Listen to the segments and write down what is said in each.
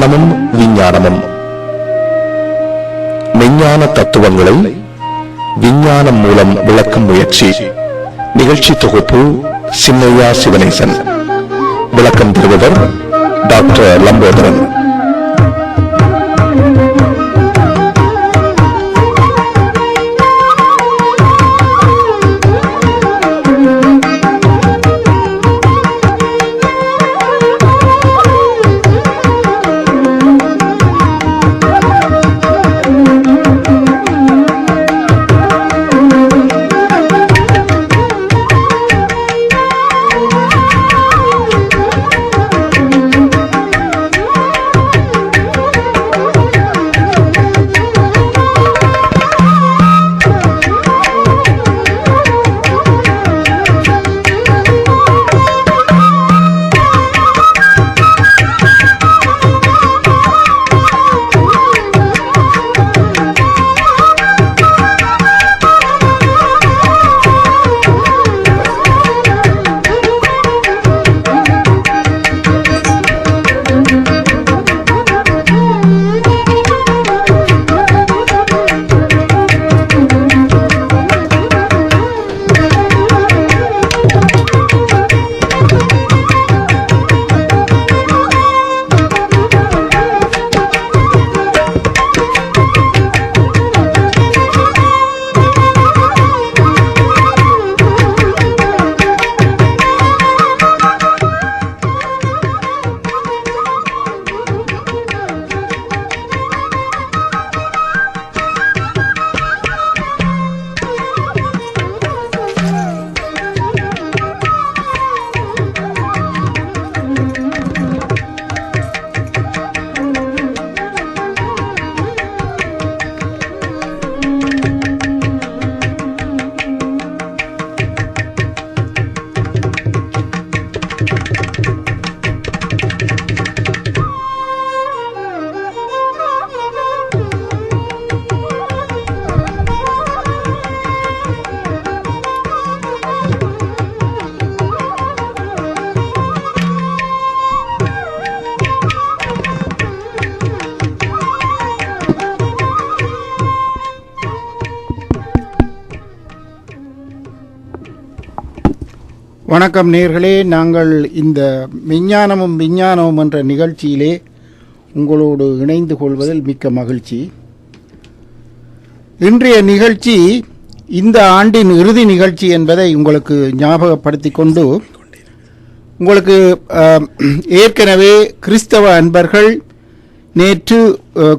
மெஞ்ஞானமும் விஞ்ஞானமும். மெஞ்ஞான தத்துவங்களை விஞ்ஞானம் மூலம் விளக்கும் முயற்சி. நிகழ்ச்சி தொகுப்பு சின்னையா சிவனேசன். விளக்கம் தருபவர் டாக்டர் லம்போதரன். வணக்கம் நேயர்களே, நாங்கள் இந்த மெஞ்ஞானமும் விஞ்ஞானமும் என்ற நிகழ்ச்சியிலே உங்களோடு இணைந்து கொள்வதில் மிக்க மகிழ்ச்சி. இன்றைய நிகழ்ச்சி இந்த ஆண்டின் இறுதி நிகழ்ச்சி என்பதை உங்களுக்கு ஞாபகப்படுத்திக் கொண்டு, உங்களுக்கு ஏற்கனவே கிறிஸ்தவ அன்பர்கள் நேற்று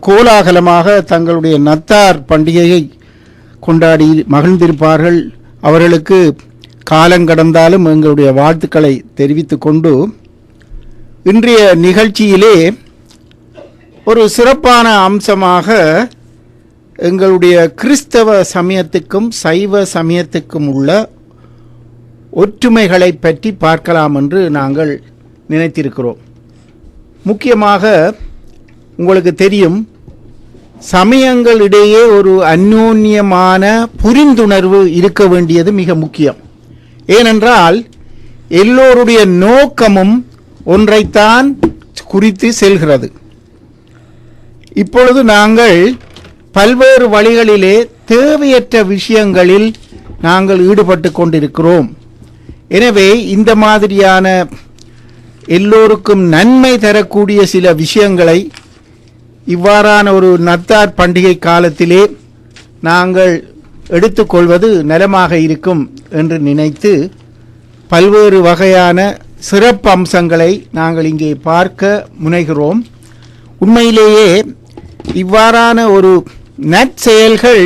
கோலாகலமாக தங்களுடைய நத்தார் பண்டிகையை கொண்டாடி மகிழ்ந்திருப்பார்கள். அவர்களுக்கு காலங்கடந்தாலும் எங்களுடைய வாழ்த்துக்களை தெரிவித்துக் கொண்டு, இன்றைய நிகழ்ச்சியிலே ஒரு சிறப்பான அம்சமாக எங்களுடைய கிறிஸ்தவ சமயத்துக்கும் சைவ சமயத்துக்கும் உள்ள ஒற்றுமைகளை பற்றி பார்க்கலாம் என்று நாங்கள் நினைத்திருக்கிறோம். முக்கியமாக உங்களுக்கு தெரியும், சமயங்களிடையே ஒரு அந்யோன்யமான புரிந்துணர்வு இருக்க வேண்டியது மிக முக்கியம். ஏனென்றால் எல்லோருடைய நோக்கமும் ஒன்றைத்தான் குறித்து செல்கிறது. இப்பொழுது நாங்கள் பல்வேறு வழிகளிலே தேவையற்ற விஷயங்களில் நாங்கள் ஈடுபட்டு கொண்டிருக்கிறோம். எனவே இந்த மாதிரியான எல்லோருக்கும் நன்மை தரக்கூடிய சில விஷயங்களை இவ்வாறான ஒரு நத்தார் பண்டிகை காலத்திலே நாங்கள் எடுத்துக்கொள்வது நலமாக இருக்கும் என்று நினைத்து பல்வேறு வகையான சிறப்பு அம்சங்களை நாங்கள் இங்கே பார்க்க முனைகிறோம். உண்மையிலேயே இவ்வாறான ஒரு நற்செயல்கள்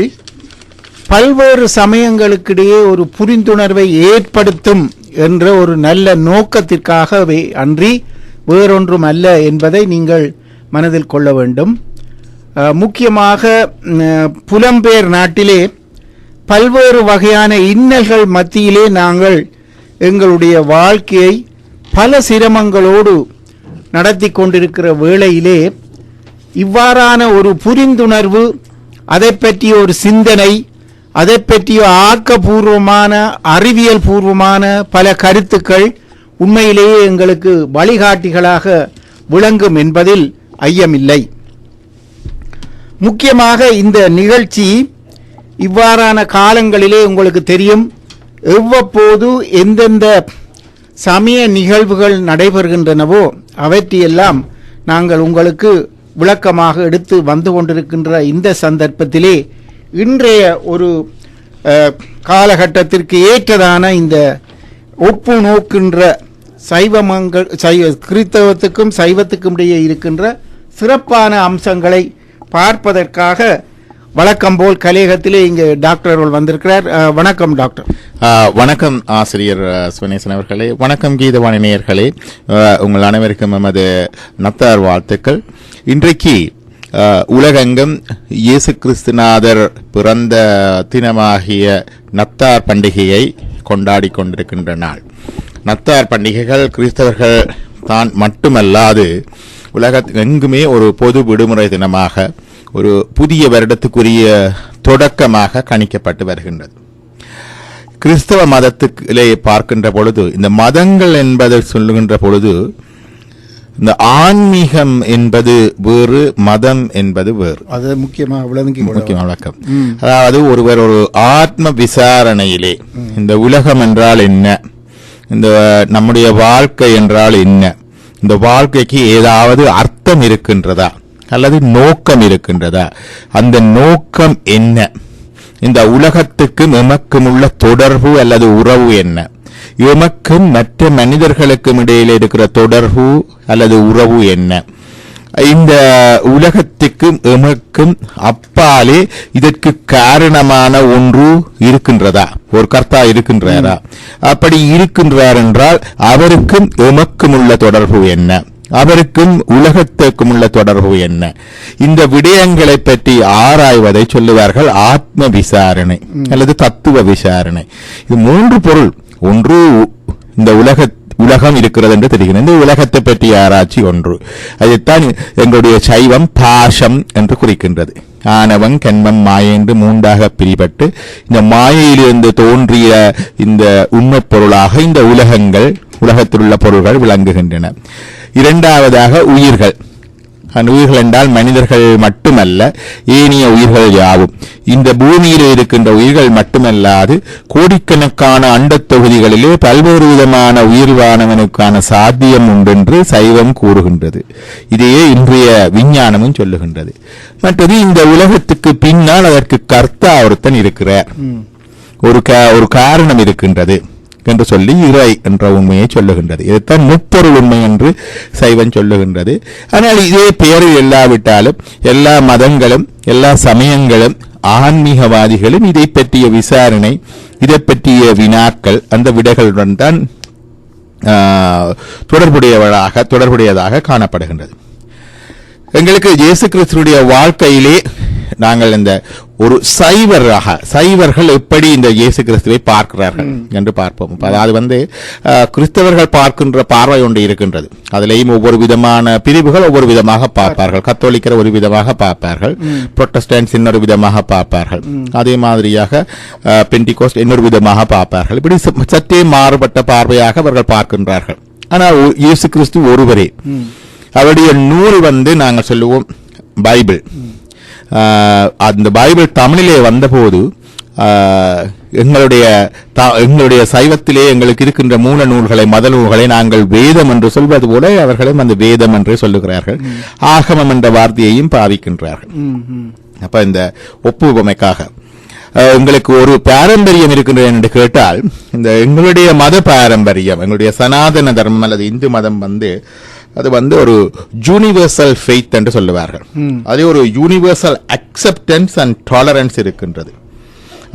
பல்வேறு சமயங்களுக்கிடையே ஒரு புரிந்துணர்வை ஏற்படுத்தும் என்ற ஒரு நல்ல நோக்கத்திற்காகவே அன்றி வேறொன்றும் அல்ல என்பதை நீங்கள் மனதில் கொள்ள வேண்டும். முக்கியமாக புலம்பெயர் நாட்டிலே பல்வேறு வகையான இன்னல்கள் மத்தியிலே நாங்கள் எங்களுடைய வாழ்க்கையை பல சிரமங்களோடு நடத்தி கொண்டிருக்கிற வேளையிலே இவ்வாறான ஒரு புரிந்துணர்வு, அதை பற்றிய ஒரு சிந்தனை, அதை பற்றிய ஆக்கப்பூர்வமான அறிவியல் பூர்வமான பல கருத்துக்கள் உண்மையிலேயே எங்களுக்கு வழிகாட்டிகளாக விளங்கும் என்பதில் ஐயமில்லை. முக்கியமாக இந்த நிகழ்ச்சி இவ்வாறான காலங்களிலே உங்களுக்கு தெரியும், எவ்வப்போது எந்தெந்த சமய நிகழ்வுகள் நடைபெறுகின்றனவோ அவற்றையெல்லாம் நாங்கள் உங்களுக்கு விளக்கமாக எடுத்து வந்து கொண்டிருக்கின்ற இந்த சந்தர்ப்பத்திலே இன்றைய ஒரு காலகட்டத்திற்கு ஏற்றதான இந்த ஒப்பு நோக்கின்ற கிறித்தவத்துக்கும் சைவத்துக்கும் இடையே இருக்கின்ற சிறப்பான அம்சங்களை பார்ப்பதற்காக வழக்கம் போல் கலையகத்திலே இங்கு டாக்டர் அவர்கள் வந்திருக்கிறார். வணக்கம் டாக்டர். வணக்கம் ஆசிரியர் சிவனேசன் அவர்களே. வணக்கம் கீதவாணி நேயர்களே. உங்கள் அனைவருக்கும் நமது நத்தார் வாழ்த்துக்கள். இன்றைக்கு உலகெங்கும் இயேசு கிறிஸ்துநாதர் பிறந்த தினமாகிய நத்தார் பண்டிகையை கொண்டாடி கொண்டிருக்கின்ற நாள். நத்தார் பண்டிகைகள் கிறிஸ்தவர்கள் தான் மட்டுமல்லாது உலகெங்குமே ஒரு பொது விடுமுறை தினமாக, ஒரு புதிய வருடத்துக்குரிய தொடக்கமாக கணிக்கப்பட்டு வருகின்றது. கிறிஸ்தவ மதத்திலே பார்க்கின்ற பொழுது, இந்த மதங்கள் என்பதை சொல்லுகின்ற பொழுது, இந்த ஆன்மீகம் என்பது வேறு, மதம் என்பது வேறு. அது முக்கியமாக வழக்கம். அதாவது ஒருவர் ஒரு ஆத்ம விசாரணையிலே இந்த உலகம் என்றால் என்ன, இந்த நம்முடைய வாழ்க்கை என்றால் என்ன, இந்த வாழ்க்கைக்கு ஏதாவது அர்த்தம் இருக்கின்றதா அல்லது நோக்கம் இருக்கின்றதா, அந்த நோக்கம் என்ன, இந்த உலகத்துக்கும் எமக்கும் உள்ள தொடர்பு அல்லது உறவு என்ன, எமக்கும் மற்ற மனிதர்களுக்கும் இடையில் இருக்கிற தொடர்பு அல்லது உறவு என்ன, இந்த உலகத்துக்கும் எமக்கும் அப்பாலே இதற்கு காரணமான ஒன்று இருக்கின்றதா, ஒரு கர்த்தா இருக்கின்றாரா, அப்படி இருக்கின்றார் என்றால் அவருக்கும் எமக்கும் உள்ள தொடர்பு என்ன, அவருக்கும் உலகத்துக்கும் உள்ள தொடர்பு என்ன, இந்த விடயங்களை பற்றி ஆராய்வதை சொல்லுவார்கள் ஆத்ம விசாரணை அல்லது தத்துவ விசாரணை. இது மூன்று பொருள். ஒன்று, இந்த உலகம் இருக்கிறது என்று தெரிகிறது, இந்த உலகத்தை பற்றி ஆராய்ச்சி ஒன்று. அதைத்தான் எங்களுடைய சைவம் பாசம் என்று குறிக்கின்றது. ஆணவம், கண்மம், மாயை என்று மூன்றாக பிரிபட்டு இந்த மாயையிலிருந்து தோன்றிய இந்த உண்மை பொருளாக இந்த உலகத்தில் உள்ள பொருள்கள் விளங்குகின்றன. இரண்டாவதாக உயிர்கள். உயிர்கள் என்றால் மனிதர்கள் மட்டுமல்ல, ஏனைய உயிர்கள் யாவும். இந்த பூமியில் இருக்கின்ற உயிர்கள் மட்டுமல்லாது கோடிக்கணக்கான அண்டத் தொகுதிகளிலே பல்வேறு விதமான உயிர்வானவனுக்கான சாத்தியம் உண்டென்று சைவம் கூறுகின்றது. இதையே இன்றைய விஞ்ஞானமும் சொல்லுகின்றது. மற்றது, இந்த உலகத்துக்கு பின்னால் அதற்கு கர்த்தா ஒருத்தன் இருக்கிறார், ஒரு காரணம் இருக்கின்றது என்று சொல்லி இறை என்ற உண்மையை சொல்லுகின்றது. இதைத்தான் முப்பொருள் உண்மை என்று சைவன் சொல்லுகின்றது. ஆனால் இதே பெயரில் இல்லாவிட்டாலும் எல்லா மதங்களும் எல்லா சமயங்களும் ஆன்மீகவாதிகளும் இதை பற்றிய விசாரணை, இதை பற்றிய வினாக்கள், அந்த விடைகளுடன் தான் தொடர்புடையதாக காணப்படுகின்றது. எங்களுக்கு இயேசு கிறிஸ்துடைய வாழ்க்கையிலே நாங்கள் இந்த ஒரு சைவர்கள் எப்படி இந்த இயேசு கிறிஸ்துவை பார்க்கிறார்கள் என்று பார்ப்போம். அதாவது கிறிஸ்தவர்கள் பார்க்கின்ற பார்வை ஒன்று இருக்கின்றது. அதிலேயும் ஒவ்வொரு விதமான பிரிவுகள் ஒவ்வொரு விதமாக பார்ப்பார்கள். கத்தோலிக்கர் ஒரு விதமாக பார்ப்பார்கள், புரொட்டஸ்டன்ட்ஸ் இன்னொரு விதமாக பார்ப்பார்கள், அதே மாதிரியாக பெண்டிகோஸ்ட் இன்னொரு விதமாக பார்ப்பார்கள். இப்படி சற்றே மாறுபட்ட பார்வையாக அவர்கள் பார்க்கின்றார்கள். ஆனால் இயேசு கிறிஸ்து ஒருவரே. அவருடைய நூல் நாங்கள் சொல்லுவோம் பைபிள். அந்த பைபிள் தமிழிலே வந்தபோது எங்களுடைய சைவத்திலே எங்களுக்கு இருக்கின்ற மூல நூல்களை, மத நூல்களை நாங்கள் வேதம் என்று சொல்வது போல அவர்களும் அந்த வேதம் என்று சொல்லுகிறார்கள். ஆகமம் என்ற வார்த்தையையும் பாவிக்கின்றார்கள். அப்ப இந்த ஒப்புவமைக்காக எங்களுக்கு ஒரு பாரம்பரியம் இருக்கின்றது என்று கேட்டால், இந்த எங்களுடைய மத பாரம்பரியம், எங்களுடைய சனாதன தர்மம் அல்லது இந்து மதம் அது ஒரு யூனிவர்சல் ஃபெய்த் என்று சொல்லுவார்கள். அதே ஒரு யூனிவர்சல் அக்செப்டன்ஸ் அண்ட் டாலரன்ஸ் இருக்கின்றது.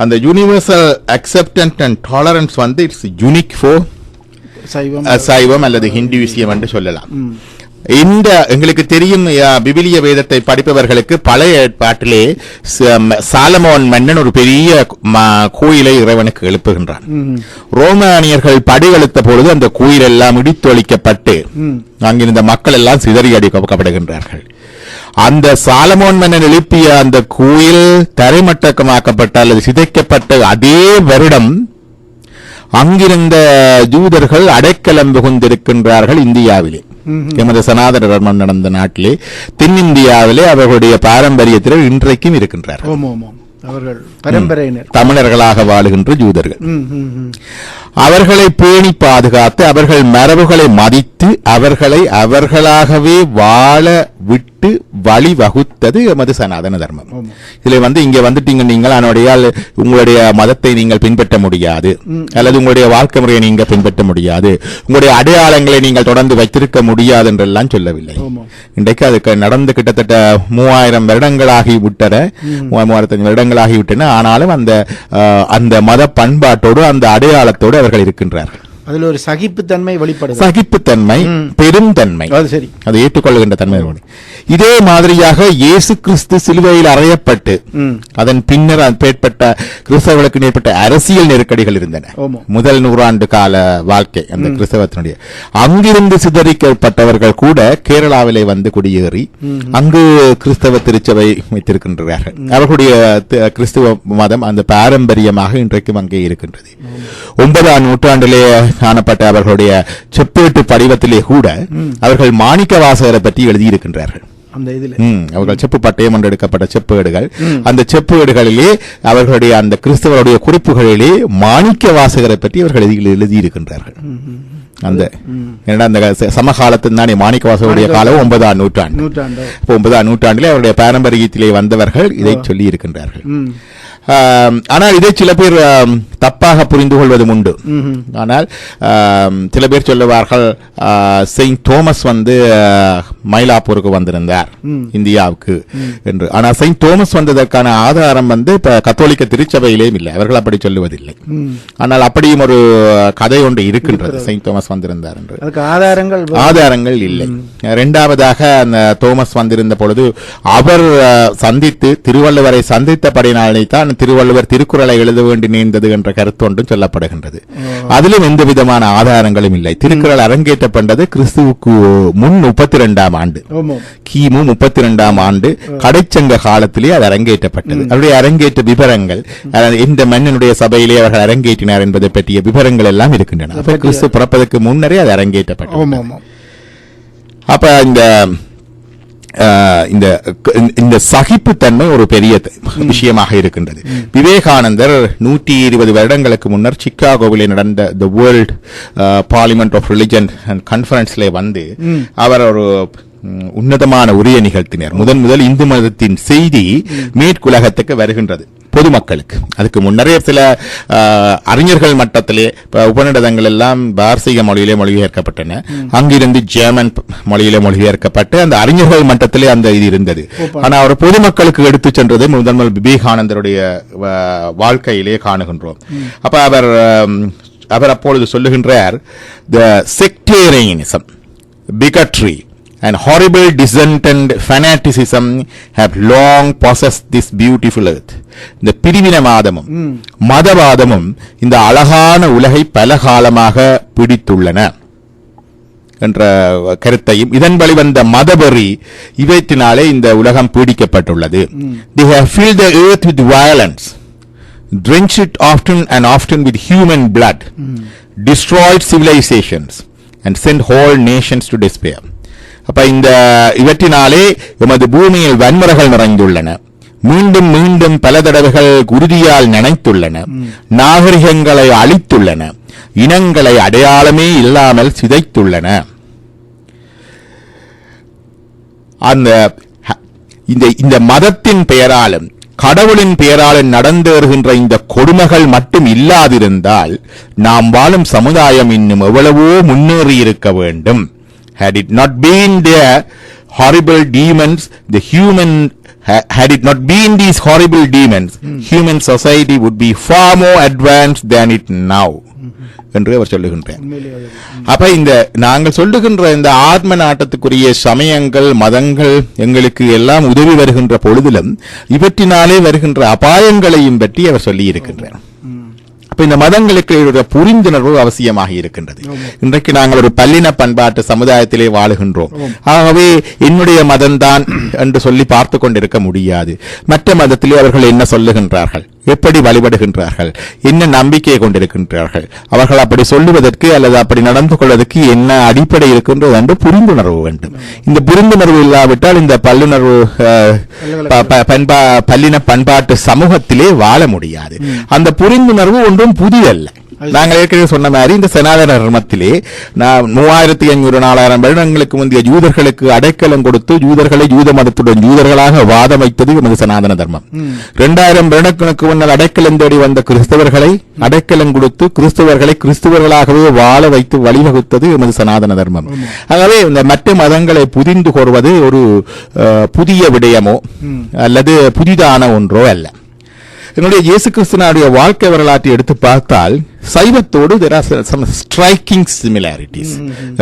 அந்த universal acceptance and tolerance it's unique for சைவம் அல்லது ஹிந்துவிசியம் என்று சொல்லலாம். இந்த எங்களுக்கு தெரியும், பிபிலிய வேதத்தை படிப்பவர்களுக்கு பழைய ஏற்பாட்டிலே சாலமோன் மன்னன் ஒரு பெரிய கோயிலை இறைவனுக்கு எழுப்புகின்றான். ரோமானியர்கள் படையெடுத்த பொழுது அந்த கோயில் எல்லாம் இடித்தொழிக்கப்பட்டு அங்கிருந்த மக்கள் எல்லாம் சிதறி அடிக்கப்படுகின்றார்கள். அந்த சாலமோன் மன்னன் எழுப்பிய அந்த கோயில் தரைமட்டமாக்கப்பட்ட அல்லது சிதைக்கப்பட்ட அதே வருடம் அங்கிருந்த ஜூதர்கள் அடைக்கலம் புகுந்திருக்கின்றார்கள் இந்தியாவிலே. எமது சனாதன தர்மம் நடந்த நாட்டிலே தென்னிந்தியாவிலே அவர்களுடைய பாரம்பரியத்தில் இன்றைக்கும் இருக்கின்றார். அவர்கள் பரம்பரையினர் தமிழர்களாக வாழுகின்ற ஜூதர்கள். அவர்களை பேணி பாதுகாத்து அவர்கள் மரபுகளை மதித்து அவர்களை அவர்களாகவே வாழ விட்டு வழி வகுத்தது எமது சனாதன தர்மம். இதுல இங்க வந்துட்டீங்க நீங்கள் அதனுடைய உங்களுடைய மதத்தை நீங்கள் பின்பற்ற முடியாது, அல்லது உங்களுடைய வாழ்க்கை முறையை நீங்க பின்பற்ற முடியாது, உங்களுடைய அடையாளங்களை நீங்கள் தொடர்ந்து வைத்திருக்க முடியாது என்றெல்லாம் சொல்லவில்லை. இன்றைக்கு அதுக்கு நடந்து கிட்டத்தட்ட 3000 வருடங்களாகி விட்டன, 35 வருடங்களாகிவிட்டன. ஆனாலும் அந்த மத பண்பாட்டோடு அந்த அடையாளத்தோடு அவர்கள் இருக்கின்றார்கள். அதுல ஒரு சகிப்புத்தன்மை வெளிப்படுது. சகிப்புத்தன்மை, பெருந்தன்மை, சரி, அதை ஏற்றுக்கொள்கின்ற தன்மை. இதே மாதிரியாக இயேசு கிறிஸ்து சிலுவையில் அறையப்பட்டு அதன் பின்னர் ஏற்பட்ட கிறிஸ்தவர்களுக்கு ஏற்பட்ட அரசியல் நெருக்கடிகள் இருந்தன. முதல் 100 ஆண்டு கால வாழ்க்கை அந்த கிறிஸ்தவத்தினுடைய அங்கிருந்து சிதறிக்கப்பட்டவர்கள் கூட கேரளாவிலே வந்து குடியேறி அங்கு கிறிஸ்தவ திருச்சபை வைத்திருக்கின்றார்கள். அவர்களுடைய கிறிஸ்துவ மதம் அந்த பாரம்பரியமாக இன்றைக்கும் அங்கே இருக்கின்றது. 9ஆம் நூற்றாண்டிலே காணப்பட்ட அவர்களுடைய செப்பேட்டு படிவத்திலே கூட அவர்கள் மாணிக்க வாசகரை பற்றி எழுதியிருக்கின்றார்கள். அவர்கள் செப்பு பட்டயம் என்று எடுக்கப்பட்ட செப்பேடுகள், அந்த செப்பேடுகளிலே அவர்களுடைய அந்த கிறிஸ்தவருடைய குறிப்புகளிலே மாணிக்க வாசகரை பற்றி அவர்கள் எழுதியிருக்கின்றார்கள். அந்த சமகாலத்தில் தானே மாணிக்க வாசகருடைய காலம் 9ஆம் நூற்றாண்டு. 9ஆம் நூற்றாண்டிலே அவருடைய பாரம்பரியத்திலே வந்தவர்கள் இதை சொல்லி இருக்கின்றார்கள். ஆனால் இதை சில பேர் தப்பாக புரிந்து கொள்வதும் உண்டு. ஆனால் சில பேர் சொல்லுவார்கள் செயின்ட் தோமஸ் மயிலாப்பூருக்கு வந்திருந்தார் இந்தியாவுக்கு என்று. ஆனால் செயின்ட் தோமஸ் வந்ததற்கான ஆதாரம் கத்தோலிக்க திருச்சபையிலேயும் இல்லை, அவர்கள் அப்படி சொல்லுவதில்லை. ஆனால் அப்படியும் ஒரு கதை ஒன்று இருக்கின்றது, செயின்ட் தோமஸ் வந்திருந்தார் என்று. ஆதாரங்கள் இல்லை. இரண்டாவதாக அந்த தோமஸ் வந்திருந்த பொழுது அவர் திருவள்ளுவரை சந்தித்தபடினாலே தான் திருவள்ளுவர் திருக்குறளை எழுத வேண்டி நேர்ந்தது என்ற கருத்து ஒன்றும் சொல்லப்படுகின்றது. அதிலும் எந்த விதமான ஆதாரங்களும் இல்லை. திருக்குறள் அரங்கேற்றப்பட்டது கிறிஸ்துவுக்கு முன் 32ஆம் ஆண்டு, கிமு 32ஆம் ஆண்டு கடைச்சங்க காலத்திலே அது அரங்கேற்றப்பட்டது. அவருடைய அரங்கேற்ற விவரங்கள், இந்த மன்னனுடைய சபையிலே அவர்கள் அரங்கேற்றினார் என்பதை பற்றிய விவரங்கள் எல்லாம் இருக்கின்றன. கிறிஸ்து பிறப்பதற்கு முன்னரே அது அரங்கேற்றப்பட்டது. அப்ப இந்த சகிப்புத்தன்மை ஒரு பெரிய விஷயமாக இருக்கின்றது. விவேகானந்தர் 120 வருடங்களுக்கு முன்னர் சிக்காகோவிலே நடந்த the world parliament of religion and கான்ஃபரன்ஸ்ல அவர் ஒரு உன்னதமான உரையை நிகழ்த்தினார். முதல் இந்து மதத்தின் செய்தி மேற்குலகத்துக்கு வருகின்றது பொதுமக்களுக்கு. அதுக்கு முன்னரே சில அறிஞர்கள் மட்டத்திலே உபநிடதங்கள் எல்லாம் பாரசீக மொழியிலே மொழிபெயர்க்கப்பட்டன. அங்கிருந்து ஜெர்மன் மொழியிலே மொழிபெயர்க்கப்பட்டு அந்த அறிஞர்கள் மட்டத்திலே அந்த இது இருந்தது. ஆனால் அவர் பொதுமக்களுக்கு எடுத்து சென்றது முதல் விவேகானந்தருடைய வாழ்க்கையிலே காணுகின்றோம். அப்ப அவர் அப்பொழுது சொல்லுகின்றார், the sectarianism, bigotry and horrible dissent and fanaticism have long possessed this beautiful earth. இந்த பிரிவினவாதமும் மதவாதமும் இந்த அழகான உலகை பல காலமாக பிடித்துள்ளன என்ற கருத்தையும், இதன் வழிவந்த மதவெறி இவற்றினாலே இந்த உலகம் பீடிக்கப்பட்டுள்ளது. They have filled the earth with violence, drenched it often and often with human blood, destroyed civilizations and sent whole nations to despair. அப்ப இந்த இவற்றினாலே எமது பூமியில் வன்முறைகள் நிறைந்துள்ளன, மீண்டும் மீண்டும் பல தடவைகள் குருதியால் நனைத்துள்ளன, நாகரிகங்களை அழித்துள்ளன, இனங்களை அடையாளமே இல்லாமல் சிதைத்துள்ளன. இந்த மதத்தின் பெயராலும் கடவுளின் பெயராலும் நடந்து வருகின்ற இந்த கொடுமைகள் மட்டும் இல்லாதிருந்தால் நாம் வாழும் சமுதாயம் இன்னும் எவ்வளவோ முன்னேறி இருக்க வேண்டும். Had it not been there horrible demons, had it not been these horrible demons, human society would be far more advanced than it now. என்று அவர் சொல்லுகின்றார். அப்ப நாங்கள் சொல்லுகின்ற இந்த ஆத்ம நாட்டத்துக்குரிய சமயங்கள் மதங்கள் எங்களுக்கு எல்லாம் உதவி வருகின்ற பொழுதிலும் இவற்றினாலே வருகின்ற அபாயங்களையும் பற்றி அவர் சொல்லி இருக்கின்றார். அப்ப இந்த மதங்களுக்கு புரிந்துணர்வு அவசியமாக இருக்கின்றது. இன்றைக்கு நாங்கள் ஒரு பல்லின பண்பாட்டு சமுதாயத்திலே வாழுகின்றோம். ஆகவே என்னுடைய மதம்தான் என்று சொல்லி பார்த்து கொண்டிருக்க முடியாது. மற்ற மதத்திலே அவர்கள் என்ன சொல்லுகின்றார்கள், எப்படி வழிபடுகின்றார்கள், என்ன நம்பிக்கையை கொண்டிருக்கின்றார்கள், அவர்கள் அப்படி சொல்லுவதற்கு அல்லது அப்படி நடந்து கொள்வதற்கு என்ன அடிப்படை இருக்கின்றது என்று புரிந்துணர்வு வேண்டும். இந்த புரிந்துணர்வு இல்லாவிட்டால் இந்த பல்லுணர்வு பல்லின பண்பாட்டு சமூகத்திலே வாழ முடியாது. அந்த புரிந்துணர்வு ஒன்றும் புதிதல்ல. நாங்கள் ஏற்கனவே சொன்ன மாதிரி இந்த சனாதன தர்மத்திலே 3500-4000 வருடங்களுக்கு முந்தைய யூதர்களுக்கு அடைக்கலம் கொடுத்து யூதர்களை யூத மதத்துடன் யூதர்களாக வாதம் வைத்தது எமது சனாதன தர்மம். 2000 வருடங்களுக்கு முன்னர் அடைக்கலம் தேடி வந்த கிறிஸ்தவர்களை அடைக்கலம் கொடுத்து கிறிஸ்தவர்களை கிறிஸ்தவர்களாகவே வாழ வைத்து வழிவகுத்தது எமது சனாதன தர்மம். ஆகவே இந்த மற்ற மதங்களை புரிந்து கொள்வது ஒரு புதிய விடயமோ அல்லது புதிதான ஒன்றோ அல்ல. என்னுடைய இயேசு கிறிஸ்துவினுடைய வாழ்க்கை வரலாற்றை எடுத்து பார்த்தால் சைவத்தோடு there are some striking similarities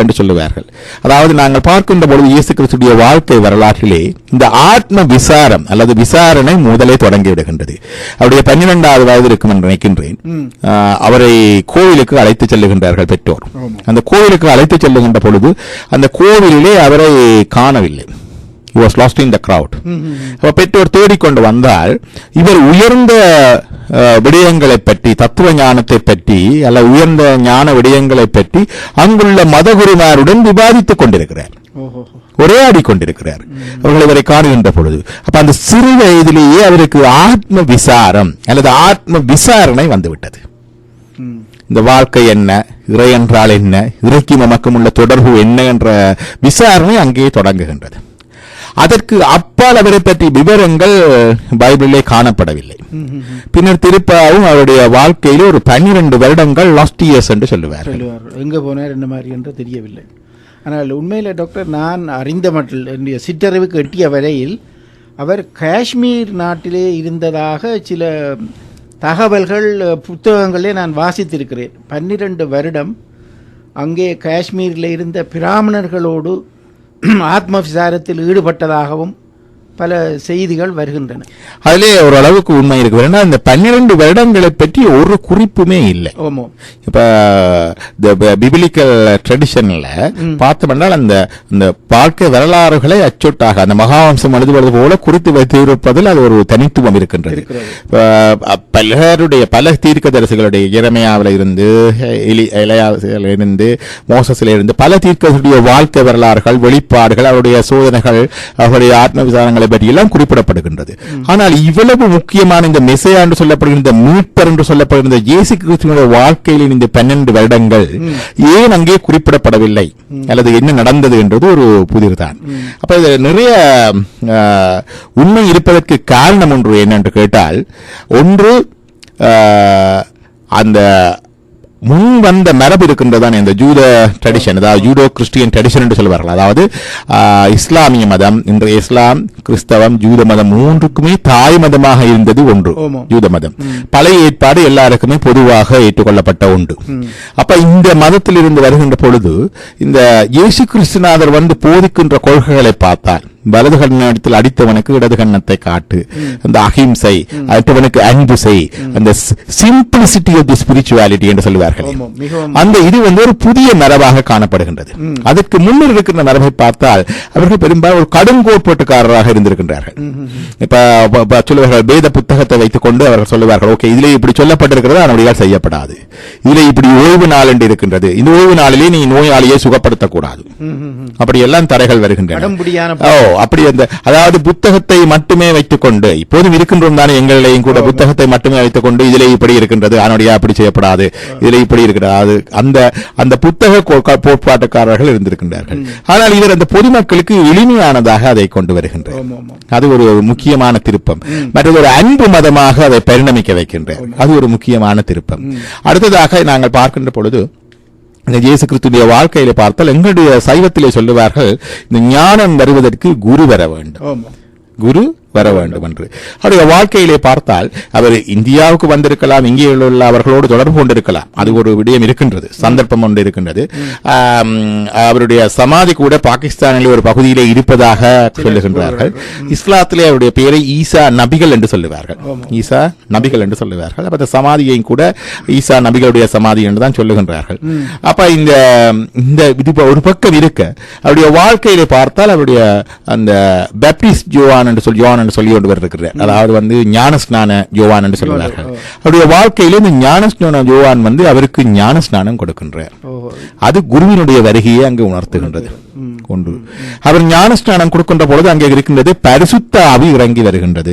என்று சொல்லுவார்கள். அதாவது நாங்கள் பார்க்கின்ற பொழுது இயேசு கிறிஸ்துடைய வாழ்க்கை வரலாற்றிலே இந்த ஆத்ம விசாரம் அல்லது விசாரணை முதலே தொடங்கி விடுகின்றது. அவருடைய 12வது வயது இருக்கும் என்று நினைக்கின்றேன். அவரை கோவிலுக்கு அழைத்து செல்லுகின்றார்கள் பெற்றோர். அந்த கோவிலுக்கு அழைத்து செல்லுகின்ற பொழுது அந்த கோவிலிலே அவரை காணவில்லை. He was lost in the crowd. பெற்றோர் தேடிக்கொண்டு வந்தால் இவர் உயர்ந்த விடயங்களை பற்றி, தத்துவ ஞானத்தை பற்றி அல்ல உயர்ந்த ஞான விடயங்களை பற்றி அங்குள்ள மதகுருமாருடன் விவாதித்துக் கொண்டிருக்கிறார், உரையாடி கொண்டிருக்கிறார். அவர்கள் இவரை காணுகின்ற பொழுது அப்ப அந்த சிறு வயதிலேயே அவருக்கு ஆத்ம விசாரம் அல்லது ஆத்ம விசாரணை வந்துவிட்டது. இந்த வாழ்க்கை என்ன, இறை என்றால் என்ன, இறைக்கு நமக்கும் உள்ள தொடர்பு என்ன என்ற விசாரணை அங்கே தொடங்குகின்றது. அதற்கு அப்பால் அவரை பற்றி விவரங்கள் பைபிளிலே காணப்படவில்லை. பின்னர் திருப்பாவும் அவருடைய வாழ்க்கையிலே ஒரு 12 வருடங்கள் லாஸ்ட் இயர்ஸ் என்று சொல்லுவார். எங்க போனார் என்ன மாதிரி என்று தெரியவில்லை. ஆனால் உண்மையில டாக்டர், நான் அறிந்த மட்டில் என்னுடைய சிற்றறிவுக்கு எட்டிய வரையில் அவர் காஷ்மீர் நாட்டிலே இருந்ததாக சில தகவல்கள் புத்தகங்களே நான் வாசித்திருக்கிறேன். 12 வருடம் அங்கே காஷ்மீரில் இருந்த பிராமணர்களோடு ஆத்ம விசாரத்தில் ஈடுபட்டதாகவும் பல செய்திகள் வருகின்றன. அதிலே ஓரளவுக்கு உண்மை இருக்கு. இந்த 12 வருடங்களை பற்றி ஒரு குறிப்புமே இல்லை. இப்ப பிபிலிக்கல் ட்ரெடிஷன்ல பார்த்தோம்னா அந்த வாழ்க்கை வரலாறுகளை அச்சொட்டாக அந்த மகாவம்சம் எழுதுவது போல குறித்து வைத்திருப்பதில் அது ஒரு தனித்துவம் இருக்கின்றது. பல தீர்க்கதரிசிகளுடைய எரேமியாவில இருந்து எலியாவில இருந்து மோசஸில இருந்து பல தீர்க்கதரிசிகளுடைய வாழ்க்கை வரலாறுகள், வெளிப்பாடுகள், அவருடைய சோதனைகள், அவருடைய ஆத்ம விசாரங்களை பற்றி எல்லாம் குறிப்பிடப்படுகின்றது. ஆனால் இவ்வளவு முக்கியமான இந்த மெசையா என்று சொல்லப்படுகின்ற மீட்பர் என்று சொல்லப்படுகின்ற இயேசு கிறிஸ்துவினுடைய வாழ்க்கையில் இந்த 12 வருடங்கள் ஏன் அங்கே குறிப்பிடப்படவில்லை அல்லது என்ன நடந்தது என்றது ஒரு புதிர்தான். அப்ப இது நிறைய உண்மை இருப்பதற்கு காரணம் ஒன்று என்னென்று கேட்டால், ஒன்று அந்த முன் வந்த மரபு இருக்கின்றதான் இந்த ஜூத ட்ரெடிஷன், அதாவது ஜூடோ கிறிஸ்டியன் ட்ரெடிஷன் என்று சொல்வார்கள். அதாவது இஸ்லாமிய மதம், இன்றைய இஸ்லாம், கிறிஸ்தவம், ஜூத மதம் மூன்றுக்குமே தாய் மதமாக இருந்தது ஒன்று ஜூத மதம். பழைய ஏற்பாடு எல்லாருக்குமே பொதுவாக ஏற்றுக்கொள்ளப்பட்ட ஒன்று. அப்ப இந்த மதத்தில் இருந்து வருகின்ற பொழுது இந்த இயேசு கிறிஸ்துநாதர் வந்து போதிக்கின்ற கொள்கைகளை பார்த்தால், வலது கண்ணத்தில் அடித்தவனுக்கு இடது கண்ணத்தை காட்டு, அந்த அஹிம்சை, அடுத்தவனுக்கு அன்பு செய், அந்த சிம்பிளிசிட்டி ஆஃப் தி ஸ்பிரிச்சுவாலிட்டி என்று சொல்லுவார்கள். அந்த இது வந்து ஒரு புதிய மரபாக காணப்படுகின்றது. அதற்கு முன்னர் இருக்கிற மரபை பார்த்தால் அவர்கள் பெரும்பாலும் ஒரு கடும் கோட்பாட்டுக்காரராக இருந்திருக்கின்றார்கள். இப்ப சொல்லுவார்கள், வேத புத்தகத்தை வைத்துக் கொண்டு அவர்கள் சொல்லுவார்கள், ஓகே இதிலே இப்படி சொல்லப்பட்டிருக்கிறது ஆனால் செய்யப்படாது, இதிலே இப்படி ஓய்வு நாள் என்று இருக்கின்றது, இந்த ஓய்வு நாளிலே நீ நோயாளியை சுகப்படுத்தக்கூடாது, அப்படி எல்லாம் தடைகள் வருகின்றன. அப்படி அதாவது புத்தகத்தை மட்டுமே வைத்துக் கொண்டு, இப்போதும் இருக்கின்றோம் தானே எங்களையும் கூட, புத்தகத்தை மட்டுமே வைத்துக் கொண்டு இதிலே இப்படி இருக்கின்றது, ஆனோடியா அப்படி செய்யப்படாது, இதிலே இப்படி இருக்கிறது, அந்த புத்தக கோட்பாட்டுக்காரர்கள் இருந்திருக்கின்றார்கள். ஆனால் இவர் அந்த பொதுமக்களுக்கு எளிமையானதாக அதை கொண்டு வருகின்றார். அது ஒரு முக்கியமான திருப்பம். மற்றது ஒரு அன்பு மதமாக அதை பரிணமிக்க வைக்கின்றார். அது ஒரு முக்கியமான திருப்பம். அடுத்ததாக நாங்கள் பார்க்கின்ற பொழுது இயேசு கிறிஸ்துடைய வாழ்க்கையில பார்த்தால் எங்களுடைய சைவத்திலே சொல்லுவார்கள், இந்த ஞானம் வருவதற்கு குரு வர வேண்டும், குரு வர வேண்டும் என்று. அவருடைய வாழ்க்கையிலே பார்த்தால் அவர் இந்தியாவுக்கு வந்திருக்கலாம், இங்கே உள்ள அவர்களோடு தொடர்பு கொண்டிருக்கலாம், அது ஒரு விடயம் இருக்கின்றது, சந்தர்ப்பம் ஒன்று இருக்கின்றது. அவருடைய சமாதி கூட பாகிஸ்தானில் ஒரு பகுதியிலே இருப்பதாக சொல்லுகின்றார்கள். இஸ்லாத்திலே அவருடைய பெயரை ஈசா நபிகள் என்று சொல்லுவார்கள், ஈசா நபிகள் என்று சொல்லுவார்கள். அப்ப அந்த சமாதியையும் கூட ஈசா நபிகளுடைய சமாதி என்று தான் சொல்லுகின்றார்கள். அப்ப இந்த ஒரு பக்கம் இருக்க அவருடைய வாழ்க்கையிலே பார்த்தால் அவருடைய அந்த பேப்டிஸ்ட் ஜோவான் என்று சொல்லி, ஜோவான் யோவான் என்று சொல்லி கொண்டு வருகிறார். அதாவது வந்து ஞானஸ்நான யோவான் என்று சொல்கிறார்கள். அவருடைய வாழ்க்கையில இந்த ஞானஸ்நான யோவான் வந்து அவருக்கு ஞானஸ்நானம் கொடுக்கின்றார். அது குருவினுடைய வருகையை அங்கு உணர்த்துகின்றது. ஒன்று, அவர் ஞானஸ்நானம் கொடுக்கின்ற பொழுது அங்கே இருக்கின்றது பரிசுத்த ஆவி இறங்கி வருகின்றது.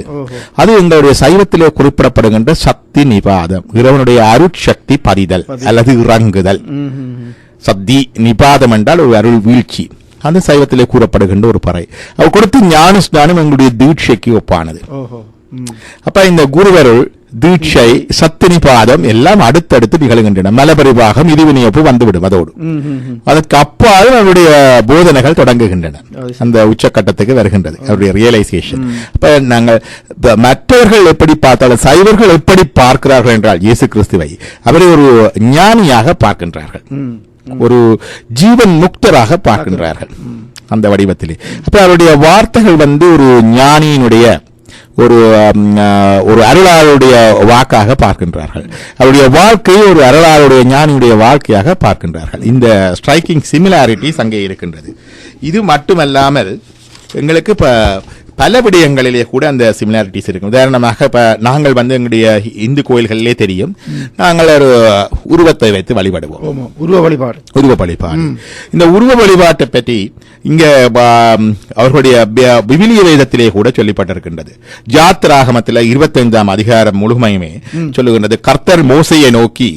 அது எங்களுடைய சைவத்திலே குறிப்பிடப்படுகின்ற சக்தி நிபாதம், இறைவனுடைய அருட்சக்தி பதிதல் அல்லது இறங்குதல். சக்தி நிபாதம் என்றால் ஒரு அருள் வீழ்ச்சி. அந்த சைவத்திலே கூறப்படுகின்ற ஒரு பறை. அவர் கொடுத்த ஞானஸ்நானம் எங்களுடைய தீட்சைக்கு ஒப்பானது. அப்ப இந்த குருவருள், தீட்சை, சத்தினிபாதம் எல்லாம் அடுத்தடுத்து நிகழ்கின்றன. மலபரிவாகம், இதுவினியப்பு வந்துவிடும். அதோடு அதற்கு அப்பால் அவருடைய போதனைகள் தொடங்குகின்றன. அந்த உச்சக்கட்டத்துக்கு வருகின்றது அவருடைய ரியலைசேஷன். இப்ப நாங்கள் மற்றவர்கள் எப்படி பார்த்தாலும் சைவர்கள் எப்படி பார்க்கிறார்கள் என்றால் இயேசு கிறிஸ்துவை அவரை ஒரு ஞானியாக பார்க்கின்றார்கள், ஒரு ஜீவன் முக்தராக பார்க்கின்றார்கள் அந்த வடிவத்திலே. அப்ப அவருடைய வார்த்தைகள் வந்து ஒரு ஞானியினுடைய ஒரு அருளாளுடைய வாக்காக பார்க்கின்றார்கள். அவருடைய வாழ்க்கையை ஒரு அருளாளுடைய ஞானியுடைய வாழ்க்கையாக பார்க்கின்றார்கள். இந்த ஸ்ட்ரைக்கிங் சிமிலாரிட்டிஸ் அங்கே இருக்கின்றது. இது மட்டுமல்லாமல் எங்களுக்கு இப்ப பல விடயங்களிலே கூட அந்த சிமிலாரிட்டிஸ் இருக்கு. உதாரணமாக இப்ப நாங்கள் வந்து எங்களுடைய இந்து கோயில்களிலே தெரியும், நாங்கள் ஒரு உருவத்தை வைத்து வழிபடுவோம். உருவ வழிபாடு. இந்த உருவ வழிபாட்டை பற்றி இங்க அவர்களுடைய விவிலிய வேதத்திலே கூட சொல்லப்பட்டிருக்கின்றது. ஜாத்ராகமத்தில் 25ஆம் அதிகாரம் முழுமையுமே சொல்லுகின்றது, கர்த்தர் மோசையை நோக்கி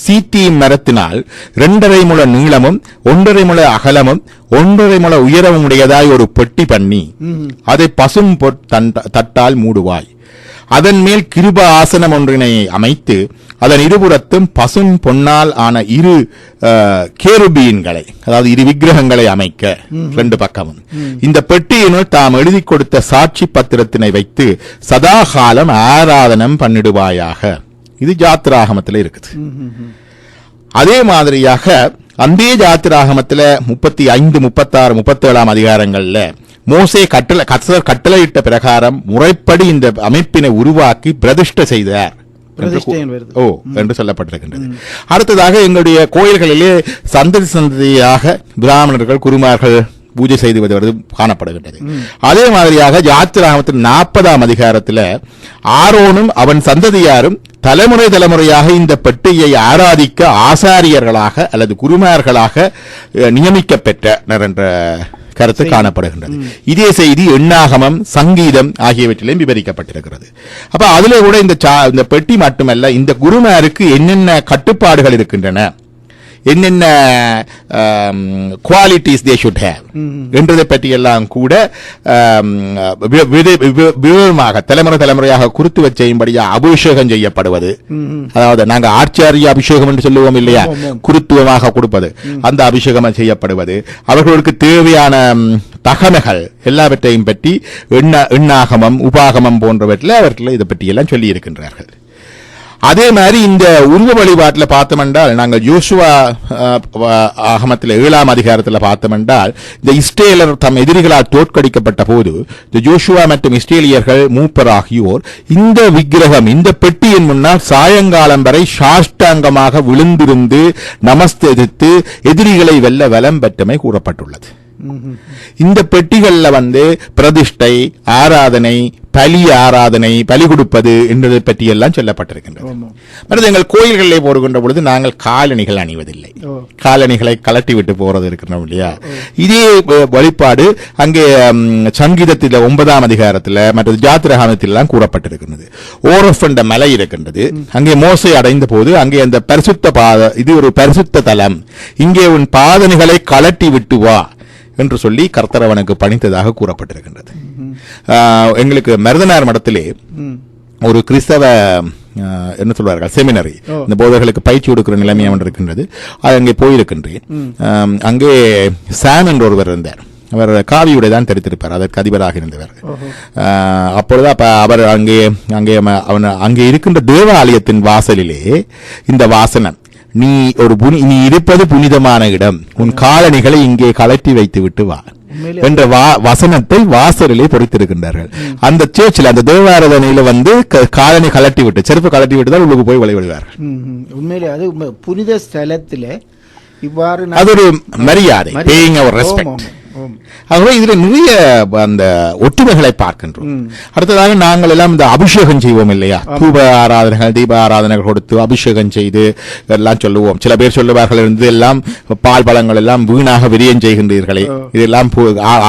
சீத்தி மரத்தினால் 2.5 முழ நீளமும் 1.5 முழ அகலமும் 1.5 முழ உயரமும் உடையதாய் ஒரு பெட்டி பண்ணி அதை பசும் தட்டால் மூடுவாய். அதன் மேல் கிருப ஆசனம் ஒன்றினை அமைத்து அதன் இருபுறத்தும் பசும் பொன்னால் ஆன 2 கேருபீன்களை, அதாவது 2 விக்கிரகங்களை அமைக்க 2 பக்கமும். இந்த பெட்டியினுள் தாம் எழுதி கொடுத்த சாட்சி பத்திரத்தினை வைத்து சதாகாலம் ஆராதனம் பண்ணிடுவாயாக. இது ஜாத்திராகமத்தில் இருக்குது. அதே மாதிரியாக அந்த ஜாத்திராகமத்தில் 35, 36, 37 அதிகாரங்கள்ல மோசே கட்டளையிட்ட பிரகாரம் முறைப்படி இந்த அமைப்பினை உருவாக்கி பிரதிஷ்டை செய்தார் என்று சொல்லப்பட்டிருக்கின்றது. அடுத்ததாக எங்களுடைய கோயில்களிலே சந்ததியாக பிராமணர்கள், குருமார்கள் பூஜை செய்து வருவது காணப்படுகின்றது. அதே மாதிரியாக ஜாத்திராகமத்தின் 40ஆம் அதிகாரத்தில் ஆரோனும் அவன் சந்ததியாரும் தலைமுறையாக இந்த பெட்டியை ஆராதிக்க ஆசாரியர்களாக அல்லது குருமார்களாக நியமிக்கப்பெற்றனர் என்ற கருத்து காணப்படுகின்றது. இதே செய்தி எண்ணாகமம், சங்கீதம் ஆகியவற்றிலும் விவரிக்கப்பட்டிருக்கிறது. அப்ப அதுல கூட இந்த பெட்டி மட்டுமல்ல, இந்த குருமாருக்கு என்னென்ன கட்டுப்பாடுகள் இருக்கின்றன, என்னென்ன குவாலிட்டிஸ் தே ஷுட் ஹேவ் என்றதை பற்றி எல்லாம் கூட விவரமாக தலைமுறையாக குறித்து வச்சையும்படியா அபிஷேகம் செய்யப்படுவது, அதாவது நாங்க ஆச்சாரிய அபிஷேகம் என்று சொல்லுவோம் இல்லையா, குருத்துவமாக கொடுப்பது, அந்த அபிஷேகம் செய்யப்படுவது, அவர்களுக்கு தேவையான தகமைகள் எல்லாவற்றையும் பற்றி எண்ணாகமம், உபாகமம் போன்றவற்றில் அவர்கள் இதை பற்றி எல்லாம் சொல்லி இருக்கின்றார்கள். அதே மாதிரி இந்த உருவ வழிபாட்டில் பார்த்தோம்னால் நாங்கள் யோசுவா ஆகமத்தில் 7ஆம் அதிகாரத்தில் பார்த்தோம்னால் இந்த இஸ்ரேலர் தம் எதிரிகளால் தோற்கடிக்கப்பட்ட போது இந்த யோசுவா மற்றும் இஸ்ரேலியர்கள் மூப்பர் ஆகியோர் இந்த விக்கிரகம், இந்த பெட்டியின் முன்னால் சாயங்காலம் வரை சாஷ்டாங்கமாக விழுந்திருந்து நமஸ்தரித்து எதிரிகளை வெல்ல வலம் பெற்றமை கூறப்பட்டுள்ளது. இந்த பெட்டிகள்ல வந்து பிரதிஷ்டை, ஆராதனை, பலி கொடுப்பது என்பதை பற்றி எல்லாம் சொல்லப்பட்டிருக்கின்றது. எங்கள் கோயில்களிலே போடுகின்ற பொழுது நாங்கள் காலணிகள் அணிவதில்லை, காலணிகளை கலட்டி விட்டு போறது இருக்கிறோம் இல்லையா. இதே வழிபாடு அங்கே சங்கீதத்தில் 9ஆம் அதிகாரத்தில் மற்ற ஜாத்திரகாமத்தில் எல்லாம் கூறப்பட்டிருக்கிறது. ஓரஃப் என்ற மலை இருக்கின்றது. அங்கே மோசை அடைந்த போது அங்கே அந்த பரிசுத்த பாத, இது ஒரு பரிசுத்த தலம், இங்கே உன் பாதனைகளை கலட்டி விட்டு வா என்று சொல்லி கர்த்தர் அவனுக்கு பணித்ததாக கூறப்பட்டிருக்கின்றது. எங்களுக்கு மருதனார் மடத்திலே ஒரு கிறிஸ்தவ என்ன சொல்வார்கள் செமினரி, இந்த போதர்களுக்கு பயிற்சி கொடுக்கிற நிலைமை அவன் இருக்கின்றது. அங்கே போயிருக்கின்றேன். அங்கே சாம் என்று ஒருவர் இருந்தார். அவர் காவியுடைய தான் தெரித்திருப்பார், அதற்கு அதிபராக இருந்தவர். அப்பொழுது அவர் அங்கே இருக்கின்ற தேவாலயத்தின் வாசலிலே இந்த வாசனம், நீ இருப்பது புனிதமான இடம், உன் காலணிகளை இங்கே கலட்டி வைத்து விட்டு வா என்ற வசனத்தை வாசலிலே பொறித்திருக்கின்றார்கள். அந்த சேர்ச்சில், அந்த தேவாராதனையில வந்து காலணி கலட்டி விட்டு, செருப்பு கலட்டி விட்டு தான் உள்ளுக்கு போய் வழிபடுவார்கள். உண்மையிலே அது புனித ஸ்தலத்திலே இவ்வாறு அது ஒரு மரியாதை, பேயிங் அவர் ரெஸ்பெக்ட். ஆகவே இதுல நிறைய அந்த ஒற்றுமைகளை பார்க்கின்றோம். அடுத்ததாக நாங்கள் எல்லாம் இந்த அபிஷேகம் செய்வோம் இல்லையா, தூப ஆராதனைகள் தீப ஆராதனைகள் கொடுத்து அபிஷேகம் செய்து எல்லாம் சொல்லுவோம். சில பேர் சொல்லுவார்கள் இருந்து எல்லாம் பால் பழங்கள் எல்லாம் வீணாக விரியம் செய்கின்றீர்களே, இதெல்லாம்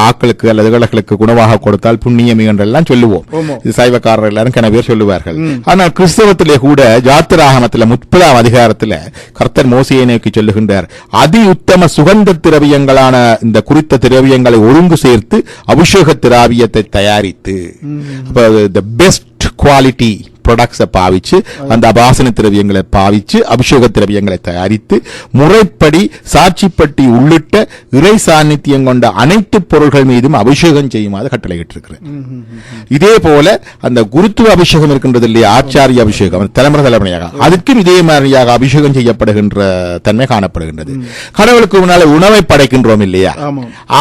ஆக்களுக்கு அல்லது கிழக்கு உணவாக கொடுத்தால் புண்ணியம் என்றெல்லாம் சொல்லுவோம். இது சைவக்காரர் எல்லாரும் கன பேர் சொல்லுவார்கள். ஆனால் கிறிஸ்தவத்திலே கூட ஜாத்திராகமத்தில் 30ஆம் அதிகாரத்தில் கர்த்தர் மோசேயை நோக்கி சொல்லுகின்றார், அதி உத்தம சுகந்த திரவியங்களான இந்த குறித்த திரவியங்களை ஒழுங்கு சேர்த்து அபிஷேக திராவியத்தை தயாரித்து பெஸ்ட் குவாலிட்டி ப்ராடக்ட்ஸை பாவிச்சு அந்த வாசன திரவியங்களை பாவிச்சு அபிஷேக திரவியங்களை தயாரித்து முறைப்படி சாட்சிப்பட்டி உள்ளிட்ட இறை சாநித்தியம் கொண்ட அனைத்து பொருள்கள் மீதும் அபிஷேகம் செய்யுமாறு கட்டளையிட்டிருக்கிறேன். இதே போல அந்த குருத்துவ அபிஷேகம் இருக்கின்றது இல்லையா, ஆச்சாரிய அபிஷேகம் தலைமுறையாக அதுக்கும் இதே மாதிரியாக அபிஷேகம் செய்யப்படுகின்ற தன்மை காணப்படுகின்றது. கடவுளுக்கு முன்னால உணவை படைக்கின்றோம் இல்லையா,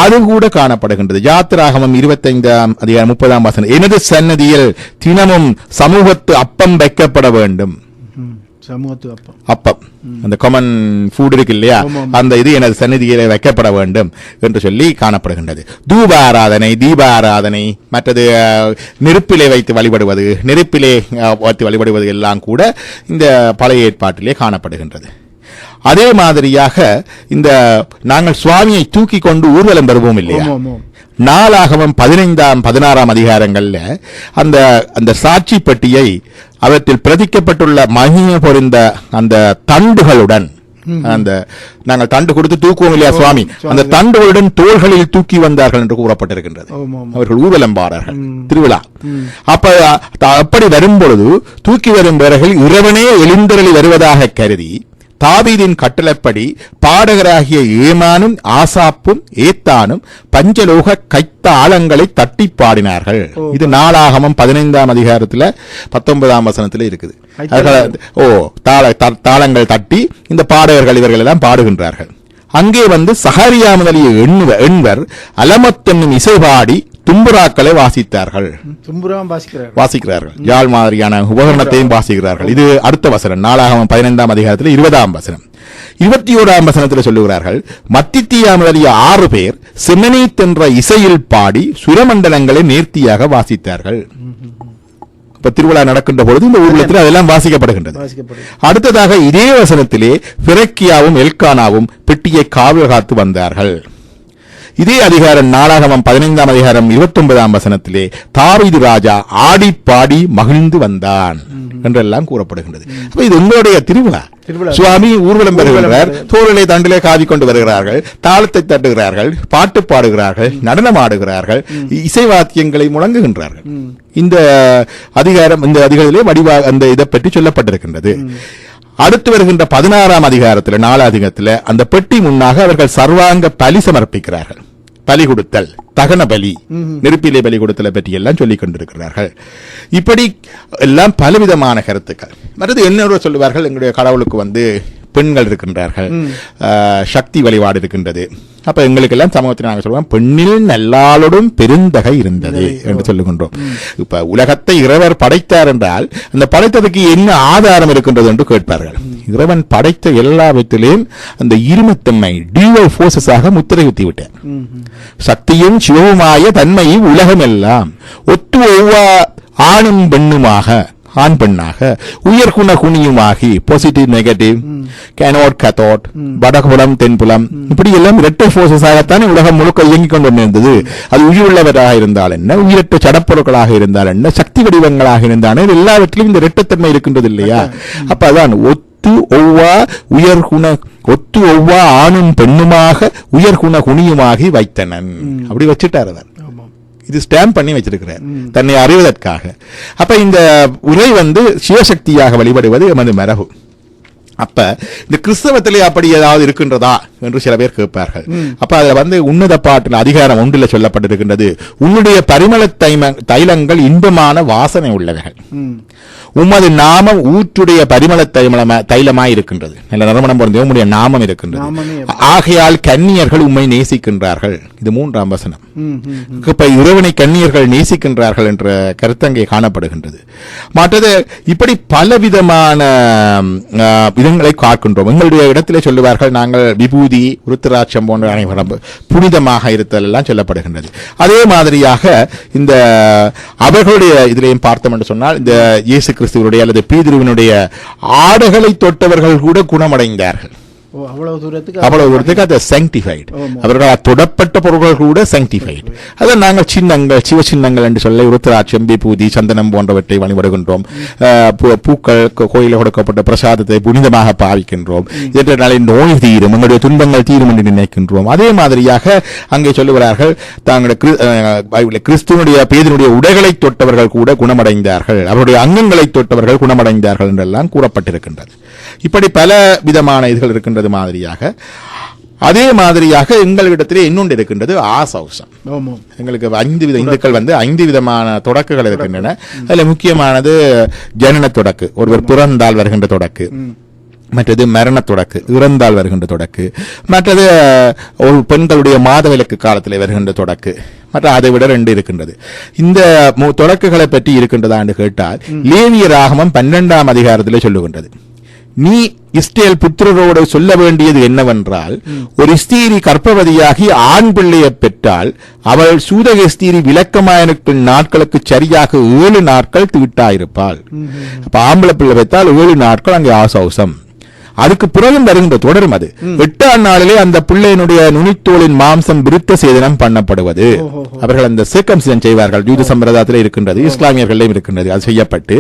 அது கூட காணப்படுகின்றது. யாத்திராகமம் 25ஆம் அதிகாரம் 30ஆம் வசனம், எனது சன்னதியில் தினமும் சமூகத்து அப்பம் வைக்கப்பட வேண்டும். அப்பம் அந்த காமன் ஃபுட் இருக்கு இல்லையா, அந்த இது எனது சந்நிதியிலே வைக்கப்பட வேண்டும் என்று சொல்லி காணப்படுகின்றது. தூப ஆராதனை தீப ஆராதனை மற்றது நெருப்பிலே வைத்து வழிபடுவது நெருப்பிலே வைத்து வழிபடுவது எல்லாம் கூட இந்த பழைய ஏற்பாட்டிலே காணப்படுகின்றது. அதே மாதிரியாக இந்த நாங்கள் சுவாமியை தூக்கி கொண்டு ஊர்வலம் பெறுவோம் இல்லையா, நாளாகமம் 15ஆம் 16ஆம் அதிகாரங்கள்ல அந்த அந்த சாட்சி பெட்டியை அவற்றில் பிரதிக்கப்பட்டுள்ள மகிமை பொருந்த அந்த தண்டுகளுடன் அந்த நாங்கள் தண்டு கொடுத்து தூக்குவோம் இல்லையா சுவாமி, அந்த தண்டுகளுடன் தோள்களில் தூக்கி வந்தார்கள் என்று கூறப்பட்டிருக்கின்றது. அவர்கள் ஊர்வலம் பாரார்கள் திருவிழா. அப்ப அப்படி வரும்பொழுது தூக்கி வரும் வீரர்கள் இறைவனே எழுந்தருளி வருவதாக கருதி தாவீதின் கட்டளைப்படி பாடகராகிய ஏமானும் ஆசாப்பும் ஏத்தானும் பஞ்சலோக கைத்தாளங்களை தட்டி பாடினார்கள். இது நாளாகமம் 15ஆம் அதிகாரத்துல 19ஆம் வசனத்துல இருக்குது. தாளங்கள் தட்டி இந்த பாடகர்கள் இவர்கள் எல்லாம் பாடுகின்றார்கள். அங்கே வந்து சகரியா முதலிய எண்வர் அலமத்தென்னும் இசை பாடி தும்புராக்களை வாசித்தார்கள். வாசிக்கிறார்கள் யாழ் மாதிரியான உபகரணத்தையும் வாசிக்கிறார்கள். இது அடுத்த வசனம் நாளாகமம் 15ஆம் அதிகாரத்தில் 20ஆம் வசனம். 21ஆம் வசனத்தில் சொல்லுகிறார்கள், மத்தித்தியா முதலிய 6 பேர் செமனீத் என்ற இசையில் பாடி சுரமண்டலங்களை நேர்த்தியாக வாசித்தார்கள். இப்ப திருவிழா நடக்கின்ற பொழுது இந்த ஊர்வலத்தில் அதெல்லாம் வாசிக்கப்படுகின்றது. அடுத்ததாக இதே வசனத்திலே பிறக்கியாவும் எல்கானாவும் பெட்டியை காவல் காத்து வந்தார்கள். இதே அதிகாரம் நாளாகமம் 15ஆம் அதிகாரம் 29ஆம் வசனத்திலே தாவீது ராஜா ஆடி பாடி மகிழ்ந்து வந்தான் என்றெல்லாம் கூறப்படுகின்றது. இது உங்களுடைய திருவிழா. சுவாமி ஊர்வலம் பெறுகிறார், தோளிலே தண்டிலே காவி கொண்டு வருகிறார்கள், தாளத்தை தட்டுகிறார்கள், பாட்டு பாடுகிறார்கள், நடனம் ஆடுகிறார்கள், இசை வாத்தியங்களை முழங்குகின்றார்கள். இந்த அதிகாரம் இந்த அதிகாரத்திலே வடிவாக அந்த இதை பற்றி சொல்லப்பட்டிருக்கின்றது. அடுத்து வருகின்ற 16ஆம் அதிகாரத்தில் 4 அதிகாரத்தில் அந்த பெட்டி முன்னாக அவர்கள் சர்வாங்க பலி சமர்ப்பிக்கிறார்கள். பலி கொடுத்தல், தகன பலி, நெருப்பிலே பலி கொடுத்தலை பற்றி எல்லாம் சொல்லிக் கொண்டிருக்கிறார்கள். இப்படி எல்லாம் பலவிதமான கருத்துக்கள். மற்றது என்ன சொல்லுவார்கள், எங்களுடைய கடவுளுக்கு வந்து பெண்கள் இருக்கின்றார்கள், சக்தி வழிபாடு இருக்கின்றது. அப்ப எங்களுக்கு எல்லாம் சமூகத்தில் நாங்கள் சொல்லுவோம், பெண்ணில் நல்லாளோடும் பெருந்தகை இருந்தது என்று சொல்லுகின்றோம். இப்ப உலகத்தை இறைவர் படைத்தார் என்றால் அந்த படைத்ததுக்கு என்ன ஆதாரம் இருக்கின்றது என்று கேட்பார்கள். இறைவன் படைத்த எல்லாவற்றிலும் அந்த இருமத்தன்மை டியூவல் போர்சஸாக முத்திரை குத்தி விட்டார். சக்தியும் சிவவுமாய தன்மையை உலகம் எல்லாம் ஒத்து ஒவ்வா ஆணும் பெண்ணுமாக ஆண் பெண்ணாக உயர்குண குணியுமாகி பாசிட்டிவ் நெகட்டிவ் கேனோட் கத்தோட் வடகுலம் தென்புலம் இப்படி எல்லாம் இரட்டை போர்சஸாகத்தான் உலகம் முழுக்க இயங்கிக் கொண்டிருந்தது. அது உயிருள்ளவராக இருந்தால் என்ன, உயிரற்ற சடப்பொருட்களாக இருந்தால் என்ன, சக்தி வடிவங்களாக இருந்தால் எல்லாவற்றிலும் இந்த இரட்டத்தன்மை இருக்கின்றது இல்லையா. அப்ப அதான் ஒத்து ஒவ்வா உயர்குண ஒத்து ஒவ்வா ஆணும் பெண்ணுமாக உயர்குண குணியுமாகி வைத்தனன் அப்படி வச்சுட்டார் அவர். இது ஸ்டாம்ப் பண்ணி வச்சிருக்கிறார் தன்னை அறிவதற்காக. அப்ப இந்த உரை வந்து சிவசக்தியாக வழிபடுவது எமது மரபு. அப்ப இந்த கிறிஸ்தவத்திலே அப்படி ஏதாவது இருக்கின்றதா என்று சில பேர் கேட்பார்கள். அப்ப அதுல வந்து உன்னத பாட்டில் அதிகாரம் 1 சொல்லப்பட்டிருக்கின்றது, உன்னுடைய பரிமள தைலங்கள் இன்பமான வாசனை உள்ளவைகள், உமது நாமம் ஊற்றுடைய பரிமள தைலமாய் இருக்கின்றது, நல்ல நறுமணம் பொருந்திய உம்முடைய நாமம் இருக்கின்றது, ஆகையால் கன்னியர்கள் உம்மை நேசிக்கின்றார்கள். இது 3ஆம் வசனம். ம், ம், ம். இப்ப இறைவனை கன்னியர்கள் நேசிக்கின்றார்கள் என்ற கருத்து அங்கே காணப்படுகின்றது. மற்றது இப்படி பலவிதமான விதங்களை காக்கின்றோம். எங்களுடைய இடத்திலே சொல்லுவார்கள், நாங்கள் விபூதி ருத்ராட்சம் போன்ற அனைவரும் புனிதமாக இருத்தல் எல்லாம் சொல்லப்படுகின்றது. அதே மாதிரியாக இந்த அவர்களுடைய இதிலையும் பார்த்தோம் என்று சொன்னால், இந்த இயேசு கிறிஸ்துவனுடைய அல்லது பீதுருவினுடைய ஆடைகளை தொட்டவர்கள் கூட குணமடைந்தார்கள். ஓ, அவ்வளவு தூரத்துக்கு அது sanctified. அவர்கள் தொடப்பட்ட பொருட்கள் கூட sanctified. அதை நாங்கள் சின்னங்கள், சிவ சின்னங்கள் என்று சொல்ல ருத்ராட்சம், விபூதி, சந்தனம் போன்றவற்றை வழிபடுகின்றோம். பூக்கள், கோயிலில் கொடுக்கப்பட்ட பிரசாதத்தை புனிதமாக பாவிக்கின்றோம். இதனாலே நோய் தீரும், எங்களுடைய துன்பங்கள் தீரும் என்று நினைக்கின்றோம். அதே மாதிரியாக அங்கே சொல்லுகிறார்கள், தாங்களுடைய கிறிஸ்துவனுடைய பேதினுடைய உடைகளை தொட்டவர்கள் கூட குணமடைந்தார்கள், அவருடைய அங்கங்களை தொட்டவர்கள் குணமடைந்தார்கள் என்றெல்லாம் கூறப்பட்டிருக்கின்றது. இப்படி பல விதமான இதுகள் இருக்கின்றது மாதிரியாக. அதே மாதிரியாக எங்களிடத்திலே இன்னொன்று இருக்கின்றது ஆசௌசம். எங்களுக்கு 5 வித இந்துக்கள் 5 விதமான தொடக்குகள் இருக்கின்றன. அதுல முக்கியமானது ஜனன தொடக்கு, ஒருவர் பிறந்தால் வருகின்ற தொடக்கு. மற்றது மரண தொடக்கு, இறந்தால் வருகின்ற தொடக்கு. மற்றது ஒரு பெண்களுடைய மாதவிலக்கு காலத்தில் வருகின்ற தொடக்கு. மற்ற அதை விட 2 இருக்கின்றது. இந்த தொடக்குகளை பற்றி இருக்கின்றதா என்று கேட்டால், லேவியராகமம் 12ஆம் அதிகாரத்திலே சொல்லுகின்றது. நீ இஸ்ரவேல் புத்திரரோடு சொல்ல வேண்டியது என்னவென்றால், ஒரு ஸ்திரீ கர்ப்பவதியாகி ஆண் பிள்ளையை பெற்றால் அவள் சூதக ஸ்திரீ விலக்கமாயிருக்கும் நாட்களுக்கு சரியாக 7 நாட்கள் தீட்டாயிருப்பாள். அப்ப ஆம்பளை பிள்ளை பெற்றால் 7 நாட்கள் அங்கே ஆசௌசம். அதுக்கு பிறகு வருகின்ற தொடரும். அது 8ஆம் நாளிலே அந்த பிள்ளையினுடைய நுனித்தோலின் மாம்சம் விருத்த சேதனம் பண்ணப்படுவது. அவர்கள் அந்த சர்க்கம்சிஷன் செய்வார்கள். யூத சம்பிரதாயத்தில் இருக்கின்றது, இஸ்லாமியர்களிலும் இருக்கின்றது. அது செய்யப்பட்டு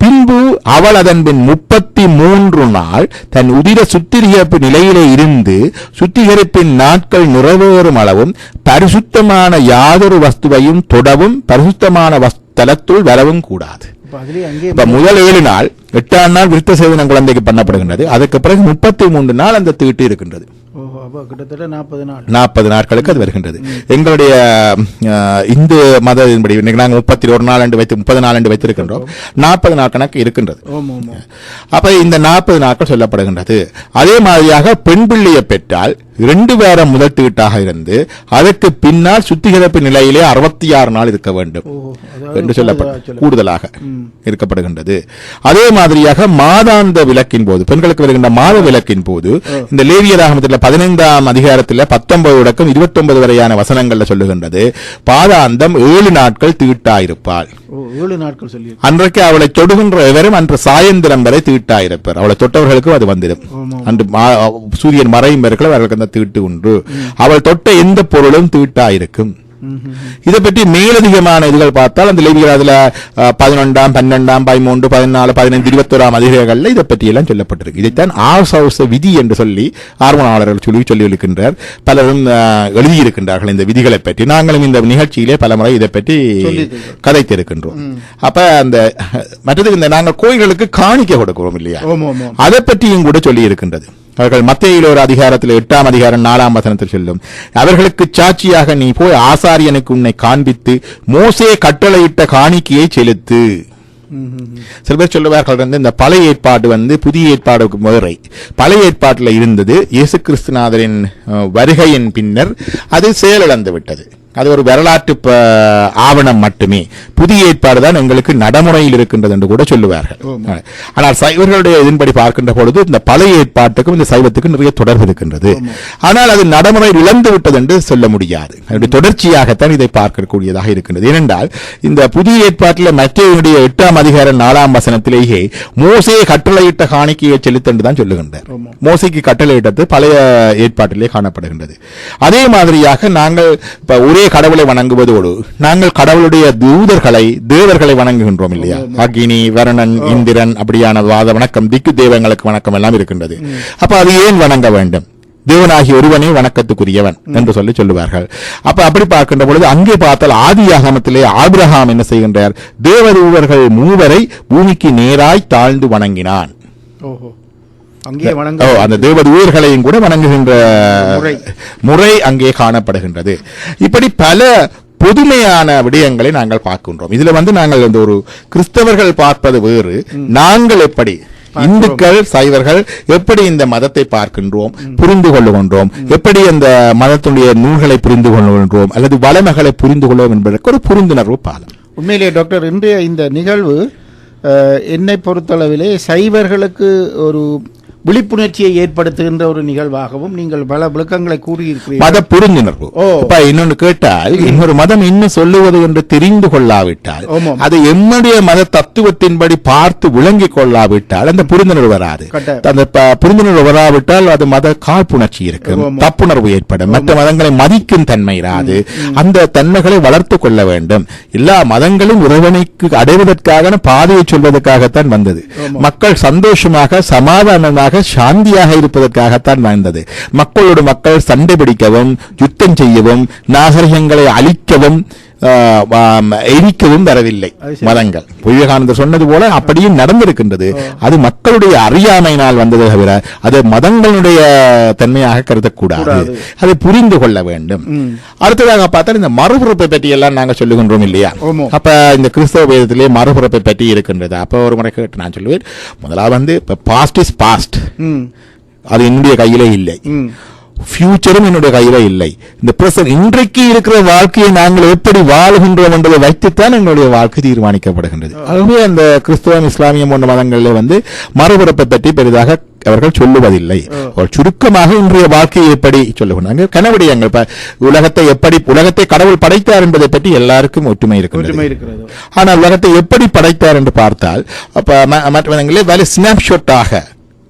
பின்பு அவள் அதன் பின் 33 நாள் தன் உதிர சுத்திகரிப்பு நிலையிலே இருந்து சுத்திகரிப்பின் நாட்கள் நிறைவேறும் அளவும் பரிசுத்தமான யாதொரு வஸ்துவையும் தொடவும் பரிசுத்தமான தலத்துள் வரவும் கூடாது. முதல் 7 நாள் 8ஆம் நாள் விருத்த சேதனம் குழந்தைக்கு பண்ணப்படுகின்றது. அதுக்கு பிறகு 33 நாள் அந்த தீட்டு இருக்கின்றது. கிட்டத்தட்ட 40 நாட்களுக்கு அது வருகின்றது. எங்களுடைய இந்து மதத்தின்படி நாங்கள் 31 நாள் என்று வைத்து 30 நாள் என்று வைத்திருக்கின்றோம். 40 நாள் கணக்கு இருக்கின்றது. அப்ப இந்த 40 நாட்கள் சொல்லப்படுகின்றது. அதே மாதிரியாக பெண் பிள்ளையை பெற்றால் 2 வாரம் முதல் தீட்டாக இருந்து அதற்கு பின்னால் சுத்திகரிப்பு நிலையிலே 66 நாள் இருக்க வேண்டும் என்று சொல்லப்பட்ட கூடுதலாக இருக்கப்படுகின்றது. அதே மாதிரியாக மாதாந்த விலக்கின் போது, பெண்களுக்கு வருகின்ற மாத விலக்கின் போது, இந்த லேவியராகமத்தில் 15ஆம் அதிகாரத்தில் 19 தொடக்கம் 29 வரையான வசனங்கள்ல சொல்லுகின்றது, பாதாந்தம் 7 நாட்கள் தீட்டாயிருப்பாள். 7 நாட்கள் சொல்லி அன்றைக்கு அவளை தொடுகின்ற எவரும் அன்று சாயந்திரம் வரை தீட்டாயிருப்பார். அவளை தொட்டவர்களுக்கும் அது வந்துடும். அன்று சூரியன் மறையும் வரைக்கும் அவர்களுக்கு அந்த தீட்டு உண்டு. அவள் தொட்ட எந்த பொருளும் தீட்டாயிருக்கும். இதை பற்றி மேலதிகமான இதுகள் பார்த்தால் அந்த லேவியராகமத்துல 11ஆம் 12ஆம் 13 14 15 21ஆம் அதிகாரங்கள்ல இதை பற்றி எல்லாம் சொல்லப்பட்டிருக்கு. இதைத்தான் ஆசௌச விதி என்று சொல்லி ஆர்வனாளர்கள் சொல்லி இருக்கின்றார். பலரும் எழுதியிருக்கின்றார்கள் இந்த விதிகளை பற்றி. நாங்களும் இந்த நிகழ்ச்சியிலே பலமுறை இதை பற்றி கதைத்திருக்கின்றோம். அப்ப அந்த மற்றது இந்த நாங்கள் கோயில்களுக்கு காணிக்கை கொடுக்கிறோம் இல்லையா, அதை பற்றியும் கூட சொல்லி இருக்கின்றது. அவர்கள் மத்தேயுவிலே ஒரு அதிகாரத்தில் 8ஆம் அதிகாரம் 4ஆம் வசனத்தில் சொல்லும், அவர்களுக்கு சாட்சியாக நீ போய் ஆசாரியனுக்கு உன்னை காண்பித்து மோசே கட்டளையிட்ட காணிக்கையை செலுத்து. சில பேர் சொல்லுவார்கள், இந்த பழைய ஏற்பாடு புதிய ஏற்பாடு முறை. பழைய ஏற்பாட்டில் இருந்தது இயேசு கிறிஸ்துநாதரின் வருகையின் பின்னர் அது செயலிழந்து விட்டது. அது ஒரு வரலாற்று ஆவணம் மட்டுமே. புதிய ஏற்பாடு தான் எங்களுக்கு நடைமுறையில் இருக்கின்றது என்று கூட சொல்லுவார்கள். ஆனால் சைவர்களுடைய இதன்படி பார்க்கின்ற பொழுது இந்த பழைய ஏற்பாட்டுக்கும் இந்த சைவத்துக்கும் நிறைய தொடர்பு இருக்கின்றது. ஆனால் அது நடைமுறையில் இழந்து விட்டது என்று சொல்ல முடியாது. அதனுடைய தொடர்ச்சியாகத்தான் இதை பார்க்கக்கூடியதாக இருக்கின்றது. ஏனென்றால் இந்த புதிய ஏற்பாட்டில் மத்தேயுடைய 8ஆம் அதிகாரம் 4ஆம் வசனத்திலேயே மோசே கட்டளையிட்ட காணிக்கையை செலுத்த என்று தான் சொல்லுகின்றார். மோசைக்கு கட்டளையிட்டது பழைய ஏற்பாட்டிலே காணப்படுகின்றது. அதே மாதிரியாக நாங்கள் ஒரே கடவுளை வணங்குவதோடு நாங்கள் கடவுளுடைய தூதர்களை தேவர்களை வணங்குகின்றோம் இல்லையா, அக்னி, வருணன், இந்திரன், அப்படியான வாத வணக்கம், திக்கு தெய்வங்களுக்கு வணக்கம் எல்லாம் இருக்கின்றது. அப்ப அது ஏன் வணங்க வேண்டும்? தேவனாகி ஒருவனே வணக்கத்துக்குரியவன் என்று சொல்லி சொல்லுவார்கள். அப்ப அப்படி பார்க்கின்ற பொழுது அங்கே பார்த்தால் ஆதியாகமத்திலே ஆபிரகாம் என்ன செய்கின்றார்? தேவதூதர்கள் 3 பூமிக்கு நேராய் தாழ்ந்து வணங்கினான். அந்த தேவதூதர்களையும் கூட வணங்குகின்ற முறை அங்கே காணப்படுகின்றது. இப்படி பல பொதுமையான விடயங்களை நாங்கள் பார்க்கின்றோம். இதுல நாங்கள் ஒரு கிறிஸ்தவர்கள் பார்ப்பது வேறு, நாங்கள் எப்படி இந்துக்கள் சைவர்கள் எப்படி இந்த மதத்தை பார்க்கின்றோம், புரிந்து கொள்ளுகின்றோம், எப்படி அந்த மதத்துடைய நூல்களை புரிந்து கொள்கின்றோம் அல்லது வளமைகளை புரிந்து கொள்வோம் என்பதற்கு ஒரு புரிந்துணர்வு பாலம். உண்மையிலே டாக்டர், இன்றைய இந்த நிகழ்வு என்னை பொறுத்தளவிலே சைவர்களுக்கு ஒரு விழிப்புணர்ச்சியை ஏற்படுத்துகின்ற ஒரு நிகழ்வாகவும் நீங்கள் பல விளக்கங்களை கூறியிருக்கிறீர்கள். மத புரிந்துணர்வு. இன்னொன்று கேட்டால், இன்னொரு மதம் என்ன சொல்லுவது என்று தெரிந்து கொள்ளாவிட்டால், அது எம்முடைய மத தத்துவத்தின்படி பார்த்து விளங்கிக் கொள்ளாவிட்டால் அந்த புரிந்துணர்வு வராது. அந்த புரிந்துணர்வு வராவிட்டால் அது மத காழ்ப்புணர்ச்சி இருக்கும், தப்புணர்வு ஏற்படும், மற்ற மதங்களை மதிக்கும் தன்மை இராது. அந்த தன்மைகளை வளர்த்துக் கொள்ள வேண்டும். எல்லா மதங்களும் இறைவனுக்கு அடைவதற்காக பாதையை சொல்வதற்காகத்தான் வந்தது. மக்கள் சந்தோஷமாக சமாதானமாக சாந்தியாக இருப்பதற்காகத்தான் வாழ்ந்தது. மக்களோடு மக்கள் சண்டை பிடிக்கவும், யுத்தம் செய்யவும், நாகரிகங்களை அழிக்கவும், எரிக்கவும் வரவில்லை மதங்கள். விவேகானந்தர் சொன்னது போல அப்படியும் நடந்திருக்கின்றது. அது மக்களுடைய அறியாமையினால் வந்ததை தவிர அது மதங்களுடைய தன்மையாக கருதக்கூடாது. அதை புரிந்து கொள்ள வேண்டும். அடுத்ததாக பார்த்தால் இந்த மறுபிறப்பை பற்றி எல்லாம் நாங்கள் சொல்லுகின்றோம் இல்லையா? அப்ப இந்த கிறிஸ்தவ வேதத்திலே மறுபிறப்பை பற்றி இருக்கின்றது. அப்ப ஒரு முறை கேட்டு நான் சொல்லுவேன், முதலாவது பாஸ்ட் இஸ் பாஸ்ட், அது என்னுடைய கையிலே இல்லை. ஃபியூச்சரும் என்னுடைய கையில இல்லை. இந்த பிரசன்ட் இன்றைக்கு இருக்கிற வாழ்க்கையை நாங்கள் எப்படி வாழுகின்றோம் என்பதை வைத்துத்தான் எங்களுடைய வாழ்க்கை தீர்மானிக்கப்படுகின்றது. ஆகவே அந்த கிறிஸ்தவம், இஸ்லாமியம் போன்ற மதங்களில் மறுபிறப்பை பற்றி பெரிதாக அவர்கள் சொல்லுவதில்லை. சுருக்கமாக இன்றைய வாழ்க்கையை எப்படி சொல்லுகிறாங்க, கனவடியங்கள் உலகத்தை கடவுள் படைத்தார் என்பதை பற்றி எல்லாருக்கும் ஒற்றுமை இருக்கிறது. ஆனால் உலகத்தை எப்படி படைத்தார் என்று பார்த்தால், மற்ற மதங்களில் ஸ்னாப்ஷாட்டாக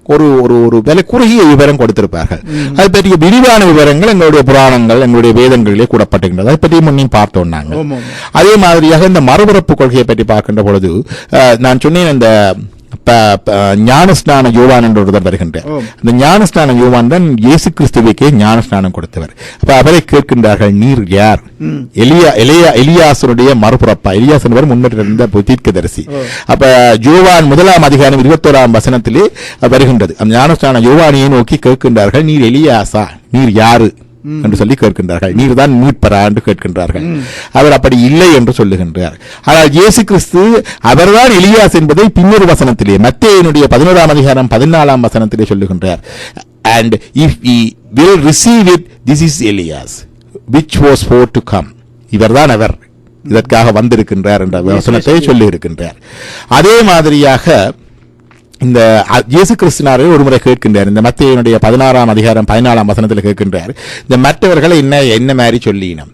ஒரு ஒரு விலை குறுகிய விவரம் கொடுத்திருப்பார்கள். அது பற்றிய விரிவான விவரங்கள் எங்களுடைய புராணங்கள், எங்களுடைய வேதங்களிலே கூடப்பட்டிருக்கின்றது. அதை பற்றி முன்னே பார்த்தோம் நாங்கள். அதே மாதிரியாக இந்த மறுபிறப்பு கொள்கையை பற்றி பார்க்கின்ற பொழுது நான் சொன்னேன், இந்த ஞானஸ்நான யோவான் என்று ஒருவர் வருகின்றார். இந்த ஞானஸ்நான யோவான் தான் இயேசு கிறிஸ்துவுக்கே ஞானஸ்நானம் கொடுத்தவர். அப்ப அவரை கேட்கின்றார்கள், நீர் யார்? எலியாசனுடைய மறுபிறப்பா? எலியாஸ் என்பவர் முன்னிருந்த தீர்க்கதரிசி. அப்ப யோவான் 1 அதிகாரம் 21 வசனத்திலே வருகின்றது. அந்த ஞானஸ்நான யோவானியை நோக்கி கேட்கின்றார்கள், நீர் எலியாசா? நீர் யாரு என்று சொல்லி கேட்கின்றார்கள். நீர் தான் மீட்பரா என்று கேட்கின்றார்கள். அவர் அப்படி இல்லை என்று சொல்லுகின்றார். ஆனால் இயேசு கிறிஸ்து அவர்தான் எலியாஸ் என்பதை பின்னொரு வசனத்திலே, மத்தேயுனுடைய 11 அதிகாரம் 14 வசனத்திலே சொல்லுகின்றார். And if we will receive it, this is Elias which was for to come. இவர்தான் அவர், இதற்காக வந்திருக்கின்றார் என்ற வசனத்தை சொல்லி இருக்கின்றார். அதே மாதிரியாக இந்த இயேசு கிறிஸ்துனாரே ஒரு முறை கேட்கின்றார். இந்த மத்தேயுனுடைய 16 அதிகாரம் 14 வசனத்தில் கேட்கின்றார், இந்த மற்றவர்களை என்ன மாதிரி சொல்லினோம்,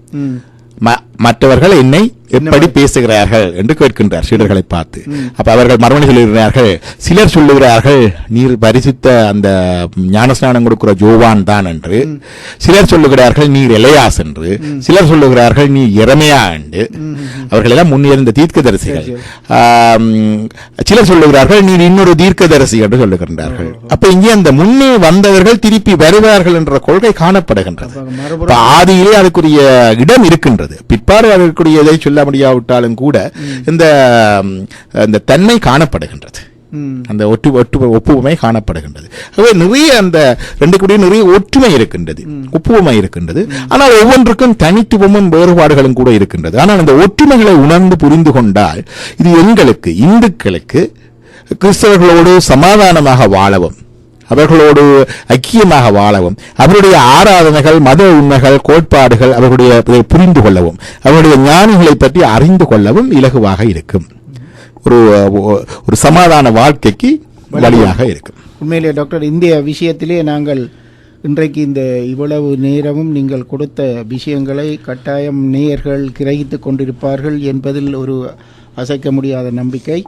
மற்றவர்கள் என்னை எப்படி பேசுகிறார்கள் என்று கேட்கின்றார் சீடர்களை பார்த்து. அப்ப அவர்கள் மறுமொழி சொல்லுகிறார்கள், சிலர் சொல்லுகிறார்கள் நீர் பரிசுத்த அந்த ஞானஸ்நானம் கொடுக்கிற யோவான் தான் என்று, சிலர் சொல்லுகிறார்கள் நீர் எலியாஸ் என்று, சிலர் சொல்லுகிறார்கள் நீ எரேமியா என்று. அவர்கள் எல்லாம் முன்னிருந்த தீர்க்கதரிசிகள். சிலர் சொல்லுகிறார்கள் நீர் இன்னொரு தீர்க்கதரிசி என்று சொல்லுகின்றார்கள். அப்ப இங்கே அந்த முன்னே வந்தவர்கள் திருப்பி வருவார்கள் என்ற கொள்கை காணப்படுகின்றது. ஆதியிலே அதுக்குரிய இடம் இருக்கின்றது. பிற்பாடு அதற்குரிய இதை சொல்ல முடியாவிட்டாலும் கூட இந்த தன்மை காணப்படுகின்றது, அந்த ஒப்புமை காணப்படுகின்றது. நிறைய அந்த ரெண்டு கூட நிறைய ஒற்றுமை இருக்கின்றது, ஒப்புமை இருக்கின்றது. ஆனால் ஒவ்வொன்றுக்கும் தனித்துவமும் வேறுபாடுகளும் கூட இருக்கின்றது. ஆனால் அந்த ஒற்றுமைகளை உணர்ந்து புரிந்து கொண்டால் இது எங்களுக்கு இந்துக்களுக்கு கிறிஸ்தவர்களோடு சமாதானமாக வாழவும், அவர்களோடு ஐக்கியமாக வாழவும், அவருடைய ஆராதனைகள், மத உண்மைகள், கோட்பாடுகள் அவர்களுடைய புரிந்து கொள்ளவும், அவருடைய ஞானிகளை பற்றி அறிந்து கொள்ளவும் இலகுவாக இருக்கும். ஒரு சமாதான வாழ்க்கைக்கு வழியாக இருக்கும். உண்மையிலே டாக்டர், இந்த விஷயத்திலே நாங்கள் இன்றைக்கு இந்த இவ்வளவு நேரமும் நீங்கள் கொடுத்த விஷயங்களை கட்டாயம் நேயர்கள் கிரகித்துக் கொண்டிருப்பார்கள் என்பதில் ஒரு அசைக்க முடியாத நம்பிக்கை.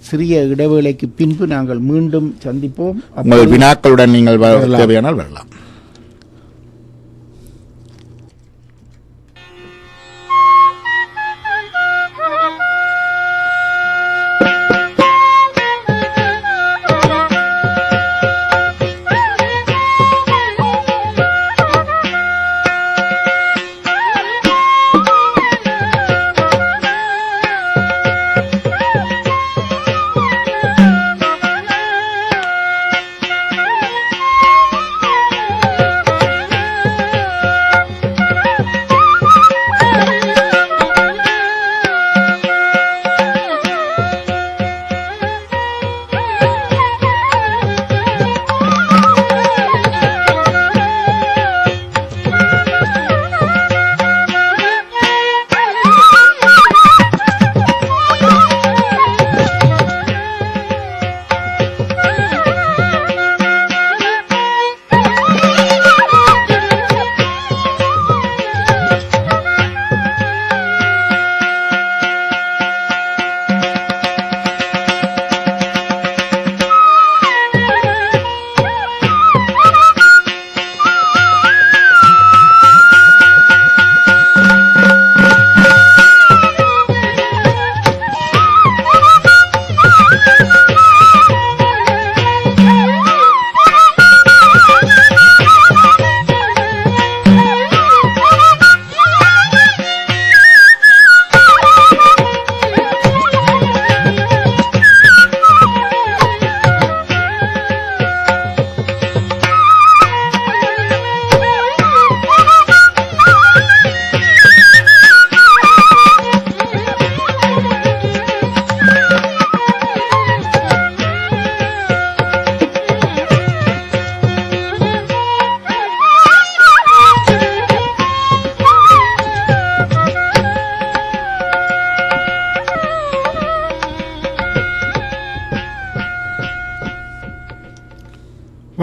சிறிய இடைவேளைக்கு பின்பு நாங்கள் மீண்டும் சந்திப்போம். உங்கள் வினாக்களுடன் நீங்கள் தேவையானால் வரலாம்.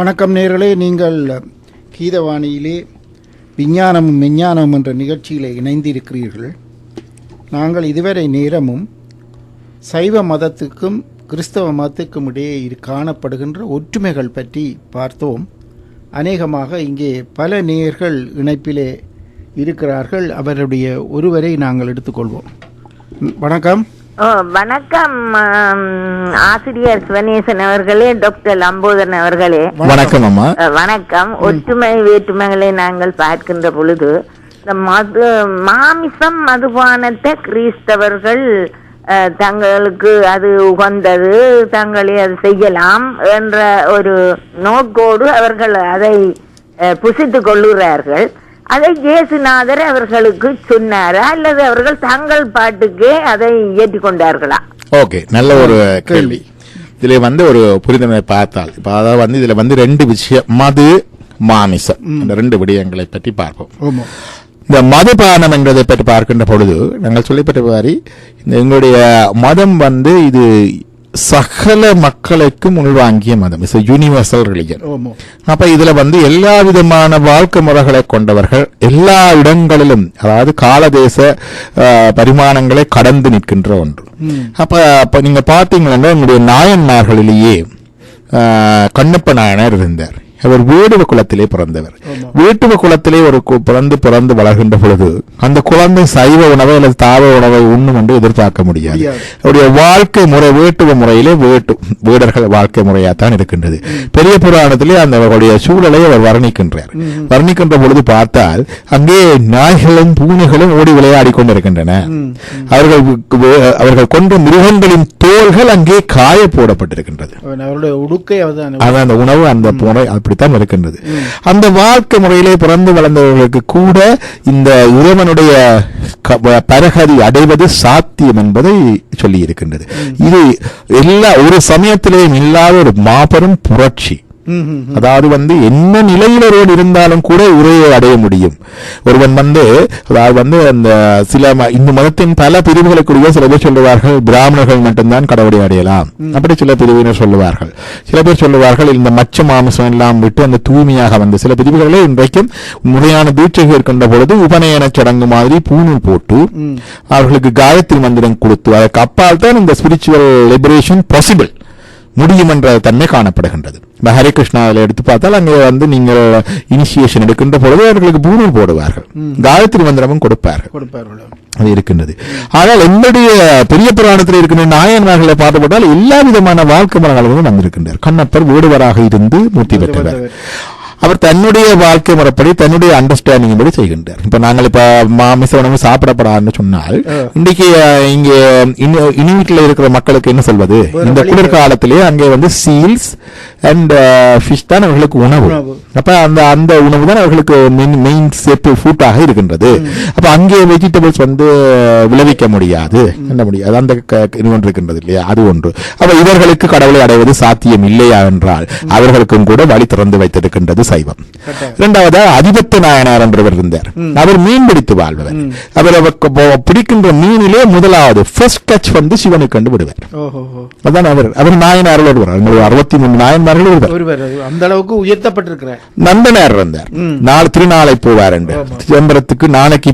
வணக்கம் நேயர்களே, நீங்கள் கீதவாணியிலே விஞ்ஞானமும் விஞ்ஞானமும் என்ற நிகழ்ச்சியில் இணைந்திருக்கிறீர்கள். நாங்கள் இதுவரை நேரமும் சைவ மதத்துக்கும் கிறிஸ்தவ மதத்துக்கும் இடையே காணப்படுகின்ற ஒற்றுமைகள் பற்றி பார்த்தோம். அநேகமாக இங்கே பல நேயர்கள் இணைப்பிலே இருக்கிறார்கள். அவருடைய ஒருவரை நாங்கள் எடுத்துக்கொள்வோம். வணக்கம். வணக்கம் ஆசிரியர் சிவனேசன் அவர்களே, டாக்டர் லம்போதரன் அவர்களே. வணக்கம் அம்மா. வணக்கம். ஒற்றுமை வேற்றுமைகளை நாங்கள் பார்க்கின்ற பொழுது இந்த மாமிசம் மதுபானத்தை கிறிஸ்தவர்கள் தங்களுக்கு அது உகந்தது, தங்களை அது செய்யலாம் என்ற ஒரு நோக்கோடு அவர்கள் அதை புசித்துக் கொள்ளுகிறார்கள். அதை இயேசுநாதர் அவர்களுக்கு சொன்னாரா அல்லது அவர்கள் தங்கள் பாட்டுக்கே அதை ஏற்றுக்கொண்டார்களா? ஓகே, நல்ல ஒரு கேள்வி. இதுல ஒரு புரிதலை பார்த்தால் இப்ப அதாவது இதுல ரெண்டு விஷயம், மது மாமிசம், இந்த ரெண்டு விடயங்களை பற்றி பார்ப்போம். இந்த மதுபானம் என்றதை பற்றி பார்க்கின்ற பொழுது நாங்கள் சொல்லிப்பட்ட மாதிரி எங்களுடைய மதம் இது சகல மக்களுக்கும் உள்வாங்கிய மதம், இட்ஸ் யூனிவர்சல் ரிலிஜன். அப்ப இதுல எல்லா விதமான வாழ்க்கை முறைகளை கொண்டவர்கள் எல்லா இடங்களிலும், அதாவது காலதேச பரிமாணங்களை கடந்து நிற்கின்ற ஒன்று. அப்ப நீங்க பாத்தீங்கன்னா எங்களுடைய நாயன்மார்களிலேயே கண்ணப்ப நாயனார் இருந்தார். அவர் வேடுவ குலத்திலே பிறந்தவர். வேட்டுவ குலத்திலே ஒரு பிறந்து வளர்கின்ற பொழுது அந்த குழந்தை சைவ உணவை அல்லது தாவ உணவை உண்ணும் என்று எதிர்பார்க்க முடியாது. அவருடைய வாழ்க்கை முறை வேட்டுவ முறையிலே வேடர்கள் வாழ்க்கை முறையாத்தான் இருக்கின்றது. பெரிய புராணத்திலே அவருடைய சூழலை அவர் வர்ணிக்கின்றார். வர்ணிக்கின்ற பொழுது பார்த்தால் அங்கே நாய்களும் பூனைகளும் ஓடி விளையாடி கொண்டிருக்கின்றன. அவர்கள் கொண்ட மிருகங்களின் தோள்கள் அங்கே காய போடப்பட்டிருக்கின்றது. அந்த உணவு அந்த முறை அப்படித்தான் இருக்கின்றது. அந்த வாழ்க்கை முறையிலே பிறந்து வளர்ந்தவர்களுக்கு கூட இந்த இறைவனுடைய பரகதி அடைவது சாத்தியம் என்பதை சொல்லி இருக்கின்றது. இது எல்லா ஒரு சமயத்திலேயும் இல்லாத ஒரு மாபெரும் புரட்சி. அதாவது என்ன நிலையில் ஒருவன் இருந்தாலும் கூட உரையை அடைய முடியும். ஒருவன் அதாவது அந்த சில இந்த மதத்தின் பல பிரிவுகளுக்குரிய சில பேர் சொல்லுவார்கள் பிராமணர்கள் மட்டும்தான் கடவுளை அடையலாம், அப்படி சில பிரிவினர் சொல்லுவார்கள். சில பேர் சொல்லுவார்கள் இந்த மச்ச மாமிசம் எல்லாம் விட்டு அந்த தூய்மையாக சில பிரிவுகளே இன்றைக்கும் முறையான தீட்சை இருக்கின்ற பொழுது உபநயன சடங்கு மாதிரி பூணூல் போட்டு அவர்களுக்கு காயத்ரி மந்திரம் கொடுத்து அதற்கு அப்பால் தான் இந்த ஸ்பிரிச்சுவல் லிபரேஷன் பாசிபிள் முடியும் என்ற தன்மை காணப்படுகின்றது. ஹரே கிருஷ்ணாவில் எடுத்து பார்த்தால் அங்கே நீங்கள் இனிஷியேஷன் எடுக்கின்ற பொழுது அவர்களுக்கு பூணூல் போடுவார்கள், காயத்ரி மந்திரமும் கொடுப்பார்கள். அது இருக்கின்றது. ஆனால் என்னுடைய பெரிய புராணத்தில் இருக்கின்ற நாயன்மார்களை பார்த்துப்பட்டால் எல்லா விதமான வாழ்க்கை முறைகளும் வந்திருக்கின்றார். கண்ணப்பர் வேடுவராக இருந்து மூர்த்தி பெற்றவர். அவர் தன்னுடைய வாழ்க்கை முறைப்படி தன்னுடைய அண்டர்ஸ்டாண்டிங் படி செய்கின்றார். இப்ப நாங்கள் மாமிச உணவு சாப்பிடப்படாதுன்னு சொன்னால் இன்றைக்கு இங்கே இனி வீட்டில் இருக்கிற மக்களுக்கு என்ன சொல்வது, இந்த குளிர்காலத்திலே அங்கே சீல்ஸ் அண்ட் ஃபிஷ் தான் அவர்களுக்கு உணவு. அப்ப அந்த உணவு தான் அவர்களுக்கு மெயின் ஸ்டேபிள் ஃபுட்டாக இருக்கின்றது. அப்ப அங்கே வெஜிடபிள்ஸ் விளைவிக்க முடியாது, என்ன முடியாது, அந்த ஒன்று இருக்கின்றது இல்லையா, அது ஒன்று. அப்ப இவர்களுக்கு கடவுளை அடைவது சாத்தியம் இல்லையா என்றால் அவர்களுக்கும் கூட வழி திறந்து வைத்திருக்கின்றது சைவம். இரண்டாவது அதிபத்த நாயனார் என்றவர் இருந்தார். அவர் மீன் பிடித்து வாழ்பவர். அவர் பிடிக்கின்ற மீனிலே முதலாவது ஃபர்ஸ்ட் டச் சிவனுக்கு கண்டு விடுவார். அதான் அவர் நாயனார் ஒருவர். 63 நாயன்மார்கள் ஒருவர். அந்த அளவுக்கு உயர்த்தப்பட்டிருக்கிறார். நந்தனார் இருந்தார். திருநாளை போவார் என்று சிதம்பரத்துக்கு நாளைக்கு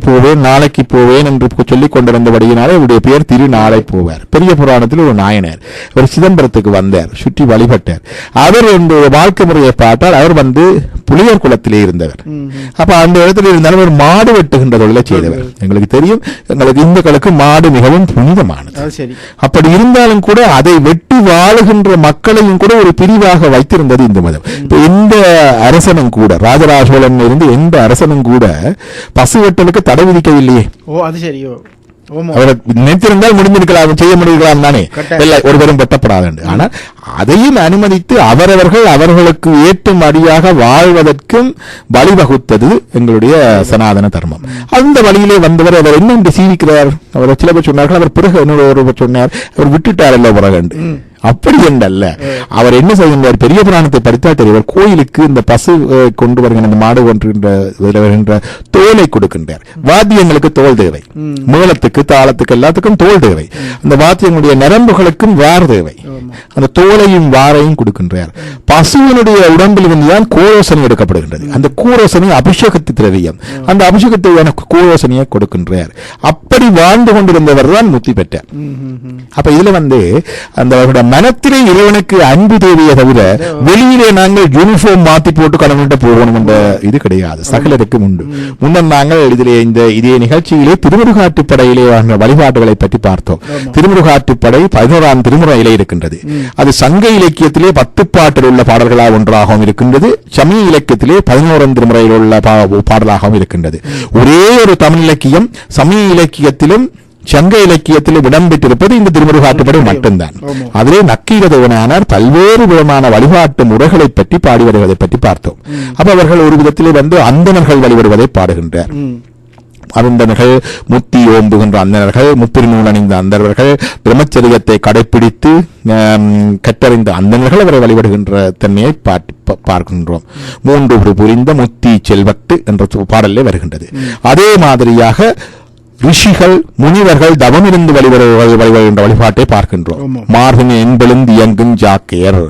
போவேன் என்று சொல்லிக் கொண்டிருந்தபடியினாலே அவருடைய பெயர் திருநாளை போவார். பெரிய புராணத்தில் ஒரு நாயனார். அவர் சிதம்பரத்துக்கு வந்தார், சுற்றி வழிபட்டார். அவர் வாழ்க்கை முறையை பார்த்தால் அவர் புலியர் குலத்திலே இருந்தவர். அப்ப அந்த இடத்துல இருந்தாலும் ஒரு மாடு வெட்டுகின்ற தொழிலை செய்தவர். எங்களுக்கு தெரியும், எங்களுக்கு இந்துக்களுக்கு மாடு மிகவும் புனிதமானது. அப்படி இருந்தாலும் கூட அதை வெட்டி வாழுகின்ற மக்களையும் கூட ஒரு பிரிவாக வைத்திருந்தது இந்த மதம். இப்ப எந்த அரசனும் கூட, ராஜராஜ சோழன் இருந்து எந்த அரசனும் கூட பசு வெட்டலுக்கு தடை விதிக்கவில்லையே. அது சரியோ, அவர் நினைத்திருந்தால் முடிந்திருக்கலாம், செய்ய முடிக்கலாம் தானே, ஒருவரும் வெட்டப்படாது. ஆனால் அதையும் அனுமதித்து அவர்களுக்கு ஏற்றுமடியாக வாழ்வதற்கும் வழிவகுத்தது எங்களுடைய சனாதன தர்மம். அந்த வழியிலே வந்தவர் அவர் என்ன சீவிக்கிறார். அவர் சில பேர் சொன்னார்கள், அவர் பிறகு ஒருவர் சொன்னார் அவர் விட்டுட்டார் அல்ல பிறகு. அப்படி என்றல்ல. அவர் என்ன செய்கின்றார், பெரிய புராணத்தை படித்தால் தெரியும், கோயிலுக்கு இந்த பசு கொண்டு வருகின்ற இந்த மாடு வருகின்ற தோலை கொடுக்கின்றார். வாத்தியங்களுக்கு தோல் தேவை, மேளத்துக்கு தாளத்துக்கு எல்லாத்துக்கும் தோல் தேவை, அந்த வாத்தியங்களுடைய நரம்புகளுக்கும் வார் தேவை, அந்த தோலையும் வாரையும் கொடுக்கின்றார். பசுவினுடைய உடம்பில் இருந்துதான் கோரோசனை எடுக்கப்படுகின்றது. அந்த கோரோசனை அபிஷேகத்து திரவியம், அந்த அபிஷேகத்தை கோரோசனையை கொடுக்கின்றார். அப்படி வாழ்ந்து கொண்டிருந்தவர் தான் முத்தி பெற்றார். அப்ப இதுல அந்த மனத்திலே இறைவனுக்கு அன்பு தேவையை தவிர வெளியிலே நாங்கள் யூனிஃபார்ம் மாத்தி போட்டு கடவுள்கிட்ட போகணும் என்ற இது கிடையாது. சகலருக்கும் உண்டு. முன்னர் நாங்கள் இதே நிகழ்ச்சியிலே திருமுருகாற்றுப்படையிலே வழிபாடுகளை பற்றி பார்த்தோம். திருமுருகாற்றுப்படை 11ஆம் திருமுறையிலே இருக்கின்றது. அது சங்க இலக்கியத்திலே 10 பாட்டில் உள்ள பாடல்களாக ஒன்றாகவும் இருக்கின்றது. சமய இலக்கியத்திலே 11ஆம் திருமுறையில் உள்ள பாடலாகவும் இருக்கின்றது. ஒரே ஒரு தமிழ் இலக்கியம் சமய இலக்கியத்திலும் சங்க இலக்கியத்திலும் இடம்பெற்றிருப்பது இந்த திருமுருகாற்றுப்படை மட்டும்தான். அதிலே நக்கீரதேவனார் பல்வேறு விதமான வழிபாட்டு முறைகளை பற்றி பாடி வருவதை பற்றி பார்த்தோம். அப்ப அவர்கள் ஒரு விதத்திலே அந்தணர்கள் வழிபடுவதை பாடுகின்றார். அந்தணர்கள், முத்தி ஓம்புகின்ற அந்தணர்கள், முத்திருநூல் அணிந்த அந்தணர்கள், பிரம்மச்சரியத்தை கடைபிடித்து கற்றறிந்த அந்தணர்கள் அவரை வழிபடுகின்ற தன்மையை பார்க்கின்றோம். 3 புரிந்த முத்தி செல்வட்டு என்ற பாடலே வருகின்றது. அதே மாதிரியாக ரிஷிகள், முனிவர்கள் தவமிருந்து வழிபடுகின்ற வழிபாட்டை பார்க்கின்றோம். மார்பின் என்பெழுந்து இயங்கும் ஜாக்கையர்,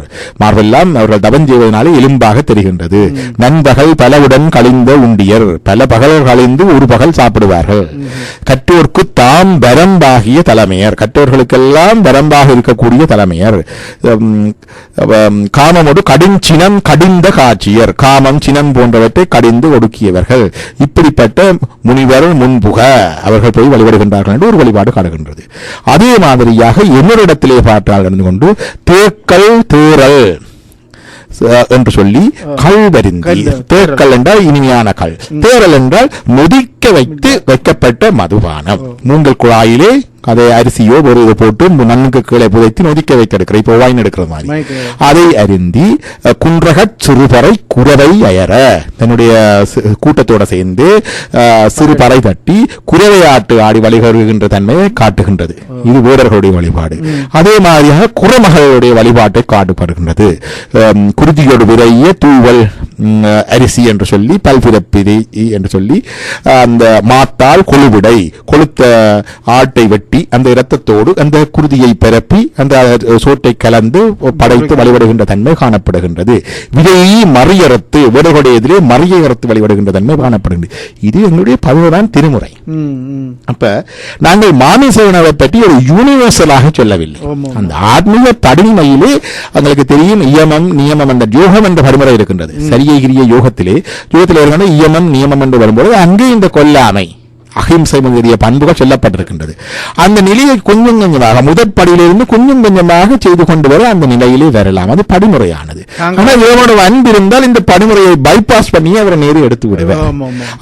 மார்பெல்லாம் அவர்கள் தவம் செய்வதனாலே எலும்பாக தெரிகின்றது. நண்பகல் பலவுடன் கழிந்த உண்டியர், பல பகல் கழிந்து ஒரு பகல் சாப்பிடுவார்கள். கற்றோர்க்கு தாம் வரம்பாகிய தலைமையர், கற்றோர்களுக்கெல்லாம் வரம்பாக இருக்கக்கூடிய தலைமையர். காமமோடு கடிஞ்சினம் கடிந்த காட்சியர், காமம் சினம் போன்றவற்றை கடிந்து ஒடுக்கியவர்கள். இப்படிப்பட்ட முனிவர் முன்புக அவர்கள் போய் வழிபடுகின்றார்கள் என்று ஒரு வழிபாடு காணுகின்றது. அதே மாதிரியாக இன்னொரு இடத்திலே பார்த்தால் நடந்து கொண்டு தேக்கல் தேரல் என்று சொல்லி கல்வருந்தி, தேக்கல் என்றால் இனிமையான கல், தேரல் என்றால் நொதிக்க வைத்து வைக்கப்பட்ட மதுபானம். மூங்கல் குழாயிலே அதை அரிசியோ ஒரு இதை போட்டு நன்கு கீழே புதைத்து நொதிக்க வைத்தெடுக்கிற, இப்போ வாயின் எடுக்கிற மாதிரி அதை அருந்தி குன்றகச் சிறுபறை குறவை அயர, தன்னுடைய கூட்டத்தோட சேர்ந்து சிறுபறை தட்டி குறவையாட்டு ஆடி வழிபடுகின்ற தன்மையை காட்டுகின்றது. இது வீரர்களுடைய வழிபாடு. அதே மாதிரியாக குறமகளுடைய வழிபாட்டை காட்டுப்படுகின்றது. குருதியோடு விரைய தூவல் அரிசி என்று சொல்லி, பல்பிறப்பிதை என்று சொல்லி, அந்த மாத்தால் கொழுவிடை, கொளுத்த ஆட்டை வெட்டி அந்த இரத்தத்தோடு அந்த குருதியை பரப்பி அந்த சோட்டை கலந்து படைத்து வழிபடுகின்ற தன்மை காணப்படுகின்றது. விதையை மறியறுத்து வீடுகளுடையதிலே மறியறுத்து வழிபடுகின்ற தன்மை காணப்படுகின்றது. இது எங்களுடைய 11ஆம் திருமுறை. அப்ப நாங்கள் மாமிச உணவை பற்றி ஒரு யூனிவர்சலாக சொல்லவில்லை. அந்த ஆத்மீக படிமையிலே உங்களுக்கு தெரியும், இயமம் நியமம் என்ற யோகம் என்ற பரிமுறை இருக்கின்றது. சரியை கிரிய யோகத்திலே இருக்கின்ற இயமம் நியமம் என்று வரும்போது அங்கே இந்த கொல்லாமை அஹிம்சை முதலிய பண்புகள் சொல்லப்பட்டிருக்கின்றது. அந்த நிலையை கொஞ்சம் கொஞ்சமாக முதற்படியிலிருந்து கொஞ்சம் கொஞ்சமாக செய்து கொண்டு வர அந்த நிலையிலே வரலாம். அது படிமுறையானது. ஆனால் இவனோட அன்பு இருந்தால் இந்த படிமுறையை பைபாஸ் பண்ணி அவரை நேரு எடுத்து விடுவார்.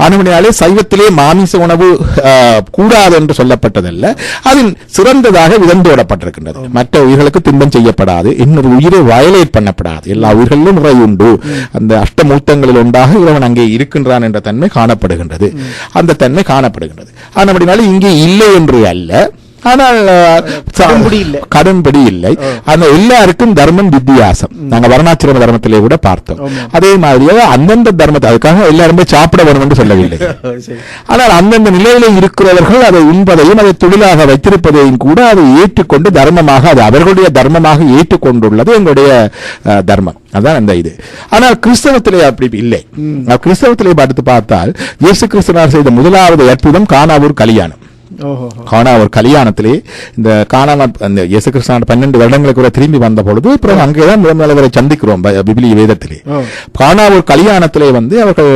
ஆனவனாலே சைவத்திலே மாமிச உணவு கூடாது என்று சொல்லப்பட்டதல்ல, அதில் சிறந்ததாக விதந்தோடப்பட்டிருக்கின்றது. மற்ற உயிர்களுக்கு துன்பம் செய்யப்படாது, இன்னொரு உயிரை வயலேட் பண்ணப்படாது, எல்லா உயிர்களிலும் முறை உண்டு, அந்த அஷ்டமூர்த்தங்களில் ஒன்றாக இவன் அங்கே இருக்கின்றான் என்ற தன்மை காணப்படுகின்றது. அந்த தன்மை காணப்படுகிறது. அப்படினால இங்கே இல்லை என்று அல்ல, ஆனால் கடன்படி இல்லை. அந்த எல்லாருக்கும் தர்மம் வித்தியாசம். நாங்க வர்ணாசிரம தர்மத்திலே கூட பார்த்தோம். அதே மாதிரியாக அந்தந்த தர்மத்தை, அதுக்காக எல்லாருமே சாப்பிட வேணும் என்று சொல்லவில்லை. ஆனால் அந்தந்த நிலையில இருக்கிறவர்கள் அதை உண்பதையும் அதை தொழிலாக வைத்திருப்பதையும் கூட அதை ஏற்றுக்கொண்டு தர்மமாக, அது அவர்களுடைய தர்மமாக ஏற்றுக்கொண்டுள்ளது எங்களுடைய தர்மம். அதான் அந்த இது. ஆனால் கிறிஸ்தவத்திலே அப்படி இல்லை. கிறிஸ்தவத்திலே பார்த்து பார்த்தால் இயேசு கிறிஸ்துவார் செய்த முதலாவது அற்புதம் கானாவூர் கல்யாணம். கானாவூர் கல்யாணத்திலே இந்த அந்த இயேசு கிறிஸ்துவான 12 வருடங்களுக்கு கூட திரும்பி வந்த பொழுது அப்புறம் அங்கேதான் முதல்வரை சந்திக்கிறோம் பிபிலிய வேதத்திலே. கானாவூர் கல்யாணத்திலே அவர்கள்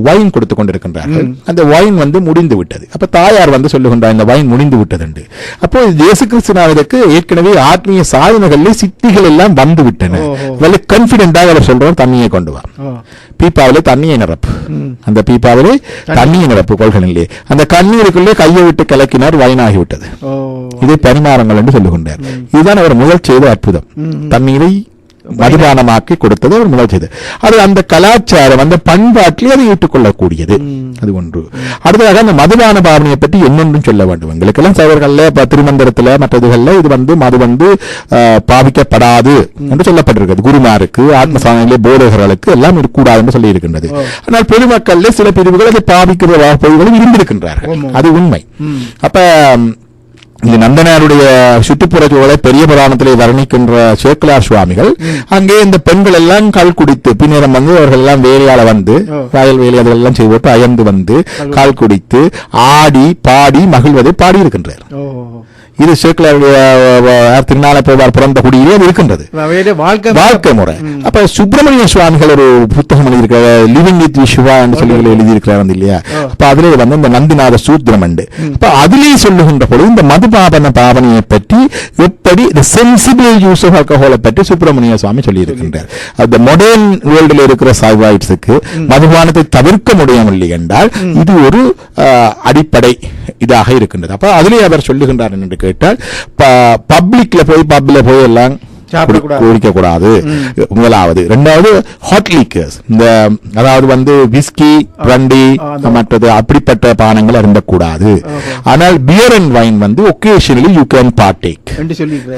வைன் கொடுத்து கொண்டிருக்கின்றார்கள். அந்த வைன் முடிந்து விட்டது. அப்ப தாயார் சொல்லுகின்றார், இந்த வைன் முடிந்து விட்டது என்று. அப்போ இயேசு கிறிஸ்துவாருக்கு ஏற்கனவே ஆத்மீய சாதனைகளில் சித்திகள் எல்லாம் வந்து விட்டன. கான்பிடென்டாக அவர் சொல்றார், தண்ணியை கொண்டு வா, பீப்பாவிலே தண்ணியை நிரப்பு, அந்த பீப்பாவிலே தண்ணியை நிரப்பு கொள்கையிலே, அந்த கண்ணீருக்குள்ளே கையை விட்டு கலக்கினார், வைனாகிவிட்டது. இதை பரிமாறங்கள் என்று சொல்லுகின்றார். இதுதான் அவர் முதல் செய்த அற்புதம். தண்ணீரை மதுபானமாக்கி கொடுத்தது அவர் முதல் செய்தது. அது அந்த கலாச்சாரம் அந்த பண்பாட்டிலே அதை ஏற்றுக்கொள்ளக்கூடியது. அது ஒன்று. அடுத்ததாக அந்த மதுபான பாவனையை பற்றி என்னொன்றும் சொல்ல வேண்டும். எங்களுக்கெல்லாம் சைவர்கள்ல திருமந்திரத்துல மற்றதுகள்ல இது மது பாவிக்கப்படாது என்று சொல்லப்பட்டிருக்கிறது. குருமாருக்கு ஆத்ம சாதனையிலே போதகர்களுக்கு எல்லாம் கூடாது என்று சொல்லி இருக்கின்றது. ஆனால் பெருமக்கள் சில பிரிவுகள் அதை பாவிக்கிற பொருள்களும் இருந்திருக்கின்றார்கள். அது உண்மை. அப்ப இந்த நந்தனாருடைய சுற்றுப்புற சூழலை பெரிய புராணத்திலே வர்ணிக்கின்ற சேக்கலார் சுவாமிகள் அங்கே இந்த பெண்கள் எல்லாம் கள் குடித்து பின்னரம் அவர்கள் எல்லாம் வேலையால வயல் வேலை அதெல்லாம் செய்து அயர்ந்து கால் குடித்து ஆடி பாடி மகிழ்வதை பாடி இருக்கின்றார். இது சேக்கலாருடைய திருநாளை போவார் பிறந்த குடியிலே இருக்கின்றது வாழ்க்கை முறை. அப்ப சுப்பிரமணிய சுவாமிகள் ஒரு புத்தகம் எழுதியிருக்கிற லிவிங் வித் விஸ்வா என்று சொல்லி எழுதியிருக்கிறார் இல்லையா? அப்ப அதிலே இந்த நந்திநாத சூத்திரம் உண்டு. அப்ப அதிலே சொல்லுகின்ற பொழுது இந்த மதுபான பாவனையை பற்றி எப்படி சென்சிபிள் யூஸ் ஆஃப் ஆல்கஹாலை பற்றி சுப்பிரமணிய சுவாமி சொல்லி இருக்கின்றார். அந்த மாடர்ன் வேர்ல்டில் இருக்கிற சைவாய்ட்ஸுக்கு மதுபானத்தை தவிர்க்க முடியவில்லை என்றால் இது ஒரு அடிப்படை இதாக இருக்கின்றது. அப்ப அதிலே அவர் சொல்லுகின்றார் என்று கேட்டால் பப்ளிக்ல போய் எல்லாம் குடிக்கக்கூடாது முதலாவது. இரண்டாவது ஹாட் லீக்கர்ஸ், இந்த அதாவது விஸ்கி பிரண்டி மற்றது அப்படிப்பட்ட பானங்கள் அருந்தக்கூடாது. ஆனால் beer and wine occasionally you can partake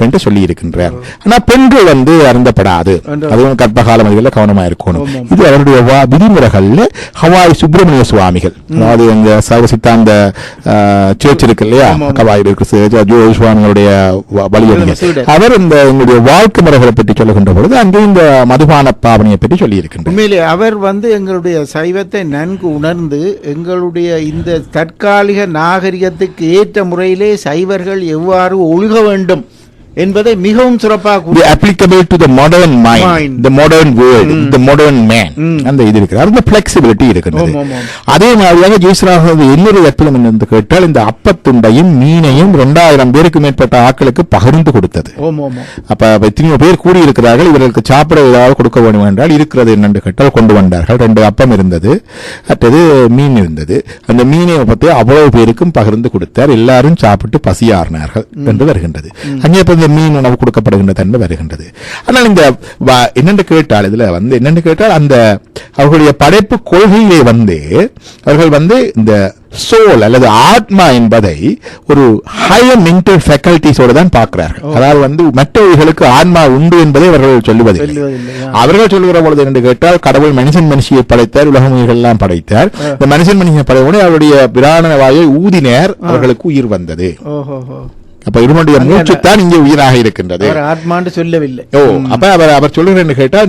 என்று சொல்லி இருக்கின்றார். ஆனால் பெண்கள் அருந்தப்படாது. அதுவும் கர்ப்பகால மதிகளில் கவனமா இருக்கணும். இது அவருடைய விதிமுறைகள்ல ஹவாய் சுப்பிரமணிய சுவாமிகள், அதாவது இந்த சைவ சித்தாந்த சேர்ச் இருக்கு இல்லையா, ஹவாய் இருக்கு சுவாமிகளுடைய வழியறிஞர், அவர் இந்த எங்களுடைய வாழ்க்கை முறைகளை பற்றி சொல்லுகின்ற பொழுது அங்கே இந்த மதுபான பாவனையை பற்றி சொல்லி இருக்கின்றார். உண்மையிலே அவர் எங்களுடைய சைவத்தை நன்கு உணர்ந்து எங்களுடைய இந்த தற்காலிக நாகரிகத்துக்கு ஏற்ற முறையிலே சைவர்கள் எவ்வாறு ஒழுக வேண்டும் என்பதை மிகவும் சிறப்பாக applicable to the modern mind, the modern world, the modern man. அந்த இது இருக்கிறார். அந்த flexibility இருக்கிறது. அதே மாதிரியாக ஜெயஸ்ராக இன்னொரு அற்புதம் என்று கேட்டால் இந்த அப்பத்துண்டையும் மீனையும் 2000 பேருக்கு மேற்பட்ட ஆட்களுக்கு பகிர்ந்து கொடுத்தது. அப்ப எத்தனையோ பேர் கூடி இருக்கிறார்கள், இவர்களுக்கு சாப்பிட ஏதாவது கொடுக்க வேண்டும் என்றால் இருக்கிறது என்னென்று கேட்டால் கொண்டு வந்தார்கள். 2 அப்பம் இருந்தது, மற்றது மீன் இருந்தது. அந்த மீனை பற்றி அவ்வளவு பேருக்கும் பகிர்ந்து கொடுத்தார். எல்லாரும் சாப்பிட்டு பசியாறினார்கள் என்று வருகின்றது. அங்கே மீன் உணவு கொடுக்கப்படுகின்ற தன்மை வருகின்றது. ஆனால் இந்த என்னென்று கேட்டால் இதுல என்னென்று கேட்டால் அந்த அவர்களுடைய படைப்பு கொள்கையிலே அவர்கள் இந்த சோல் அல்லது ஆத்மா என்பதை ஒரு ஹையர் மென்டல் ஃபேக்கல்டிஸோடு தான் பார்க்கிறார்கள். அதாவது மற்றவர்களுக்கு ஆன்மா உண்டு என்பதை அவர்கள் சொல்லுவதில்லை. அவர்கள் சொல்லுகிற பொழுது என்று கேட்டால் கடவுள் மனுஷியை படைத்தார், உலக உயிர்கள் எல்லாம் படைத்தார். இந்த மனுஷன் படைத்தவுடனே அவருடைய பிராண வாயை ஊதினார், அவர்களுக்கு உயிர் வந்தது. அப்ப இதனுடைய மூச்சு தான் இங்கே உயிராக இருக்கின்றது, ஆத்மான்னு சொல்லவில்லை. அப்ப அவர் சொல்லுகிறேன்னு கேட்டா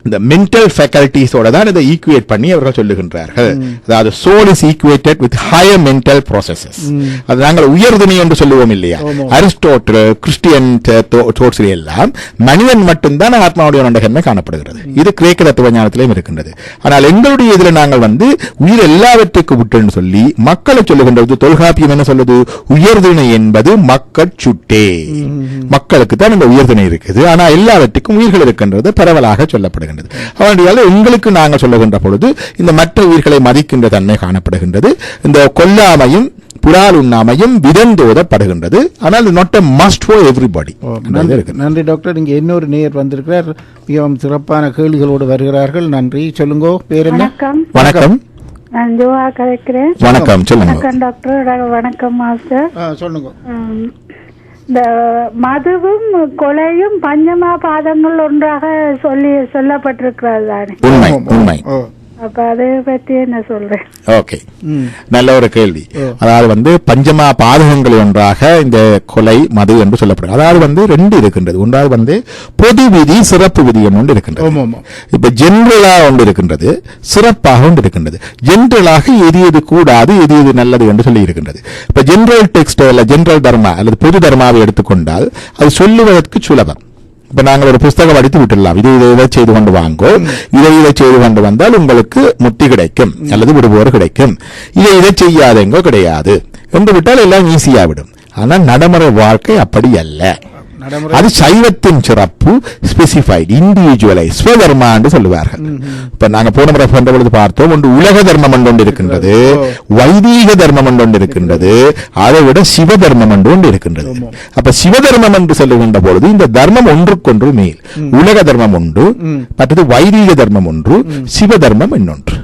இந்த மென்டல் ஃபேக்கல்டிஸோட தான் இதை ஈக்குவேட் பண்ணி அவர்கள் சொல்லுகின்றார்கள். அதாவது soul is equated with higher mental processes. அது நாங்கள் உயர்திணை என்று சொல்லுவோம் இல்லையா? அரிஸ்டோட்டல் கிறிஸ்டியன் தோட்ஸ் எல்லாம் மனிதன் மட்டும்தான் ஆத்மாவுடைய நண்டகன்மை காணப்படுகிறது. இது கிரேக்க தத்துவ ஞானத்திலும் இருக்கின்றது. ஆனால் எங்களுடைய இதுல நாங்கள் உயிர் எல்லாவற்றுக்கு விட்டுன்னு சொல்லி மக்களை சொல்லுகின்றது. தொல்காப்பியம் என்ன சொல்லுது? உயர்திணை என்பது மக்கள் சுட்டே, மக்களுக்கு தான் இந்த உயர்திணை இருக்குது. ஆனா எல்லாவற்றுக்கும் உயிர்கள் இருக்கின்றது பரவலாக சொல்லப்படுகிறது. அவனுடைய எங்களுக்கு நாங்கள் சொல்லுகின்ற பொழுது இந்த மற்ற உயிர்களை மதிக்கின்ற தன்மை காணப்படுகின்றது. இந்த கொல்லாமையும் புறால் உண்ணாமையும் விதந்தோதப்படுகின்றது. ஆனால் not a must for everybody. நன்றி டாக்டர். இங்கே இன்னொரு நேயர் வந்திருக்கிறார், மிகவும் சிறப்பான கேள்விகளோடு வருகிறார்கள். நன்றி. சொல்லுங்க, பேர் என்ன? வணக்கம். நான் ஜோவா கலைக்கிறேன். வணக்கம். சொல்லுங்க. வணக்கம் டாக்டர். வணக்கம் மாஸ்டர். சொல்லுங்க. இந்த மதுவும் கொலையும் பஞ்சமா பாதங்கள் ஒன்றாக சொல்லப்பட்டிருக்கிறது தானே? உண்மை, உண்மை. அப்ப அதை பத்தி என்ன சொல்றேன்? ஓகே, நல்ல ஒரு கேள்வி. அதாவது பஞ்சமா பாதகங்கள் ஒன்றாக இந்த கொலை மது என்று சொல்லப்படுது. அதாவது 2 இருக்கின்றது. ஒன்றாவது பொது விதி, சிறப்பு விதி ஒன்று இருக்கின்றது. இப்ப ஜெனரலா ஒன்று இருக்கின்றது, சிறப்பாக ஒன்று இருக்கின்றது. ஜெனரலாக எது எது கூடாது, எது எது நல்லது என்று சொல்லி இருக்கின்றது. இப்ப ஜெனரல் டெக்ஸ்ட் அல்ல ஜெனரல் தர்மா அல்லது பொது தர்மாவை எடுத்துக்கொண்டால் அது சொல்லுவதற்கு சுலபம். இப்ப நாங்கள் ஒரு புஸ்தகம் படித்து விட்டுடலாம், இதை செய்து கொண்டு வாங்கோ, இதை செய்து கொண்டு வந்தால் உங்களுக்கு முக்தி கிடைக்கும் அல்லது விடுபோர் கிடைக்கும், இதை செய்யாதெங்கோ கிடையாது என்று விட்டால் எல்லாம் ஈஸியா விடும். ஆனால் நடைமுறை வாழ்க்கை அப்படி அல்ல. நடைமுறை. அது சைவத்தின் சிறப்பு, ஸ்பெசிஃபைட், இண்டிவிஜுவலைஸ், ஸ்வதர்மா என்று சொல்லுவார்கள். இப்ப நாங்க போன முறை பண்ற பொழுது பார்த்தோம், ஒன்று உலக தர்மம் ஒன்று இருக்கின்றது, வைதீக தர்மம் ஒன்று இருக்கின்றது, அதை விட சிவ தர்மம் ஒன்று இருக்கின்றது. அப்ப சிவதர்மம் என்று சொல்லுகின்ற பொழுது இந்த தர்மம் ஒன்றுக்கொன்று மேல். உலக தர்மம் ஒன்று, மற்றது வைதீக தர்மம் ஒன்று, சிவ தர்மம் இன்னொன்று.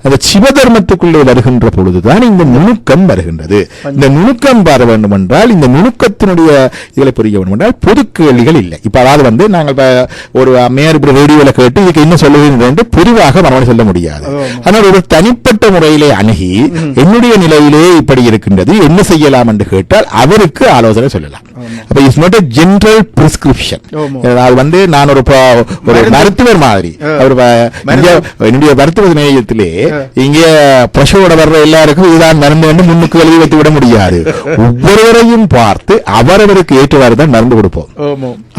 அந்த சிவ தர்மத்துக்குள்ளே வருகின்ற பொழுதுதான் இந்த நுணுக்கம் வருகின்றது. இந்த நுணுக்கம் வர வேண்டும் என்றால், இந்த நுணுக்கத்தினுடைய இதில் புரிய வேண்டும் என்றால் பொது கேள்விகள் இல்லை. இப்ப அதாவது நாங்கள் ஒரு மேயர் ரேடியோல கேட்டு இதுக்கு என்ன சொல்லுவீங்க என்று பொதுவாக மறுபடி சொல்ல முடியாது. ஆனால் ஒரு தனிப்பட்ட முறையிலே அணுகி என்னுடைய நிலையிலே இப்படி இருக்கின்றது, என்ன செய்யலாம் என்று கேட்டால் அவருக்கு ஆலோசனை சொல்லலாம். அப்ப it's not a general prescription. அது நான் ஒரு மருத்துவர் மாதிரி என்னுடைய மருத்துவ நிலையத்திலே இங்கே பிரசவோட வர்ற எல்லாருக்கும் இதுதான் மருந்து வந்து முன்னுக்கு எழுதி வைத்து விட முடியாது. ஒவ்வொருவரையும் பார்த்து அவரவருக்கு ஏற்றவாறு தான் மருந்து கொடுப்போம்.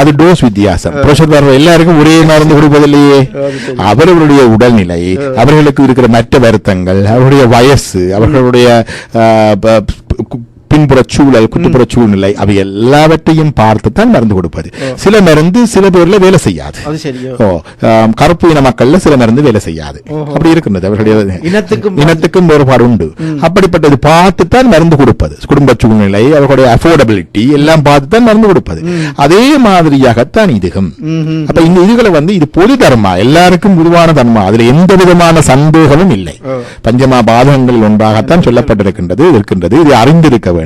அது டோஸ் வித்தியாசம். பிரஷர் வர்ற எல்லாருக்கும் ஒரே மருந்து கொடுப்பதில்லையே. அவர்களுடைய உடல்நிலை, அவர்களுக்கு இருக்கிற மற்ற வருத்தங்கள், அவருடைய வயசு, அவர்களுடைய பின்புற சூழல், குத்துப்புற சூழ்நிலை, அவை எல்லாவற்றையும் பார்த்துத்தான் மருந்து கொடுப்பது. சில மருந்து சில பேர்ல வேலை செய்யாது. கருப்பு இன மக்கள்ல சில மருந்து வேலை செய்யாது. அப்படி இருக்கின்றது. அவர்களுடைய இனத்துக்கும் வேறுபாடு உண்டு. அப்படிப்பட்டது பார்த்துத்தான் மருந்து கொடுப்பது. குடும்ப சூழ்நிலை, அவர்களுடைய அஃபோர்டபிலிட்டி எல்லாம் பார்த்துத்தான் மருந்து கொடுப்பது. அதே மாதிரியாகத்தான் இதுகும். அப்ப இந்த இதுகளை வந்து இது பொது தர்மா, எல்லாருக்கும் பொதுவான தர்மா, அதுல எந்த விதமான சந்தேகமும் இல்லை. பஞ்சமா பாதகங்கள் ஒன்றாகத்தான் சொல்லப்பட்டிருக்கின்றது இருக்கின்றது. இது அறிந்திருக்க வேண்டும்.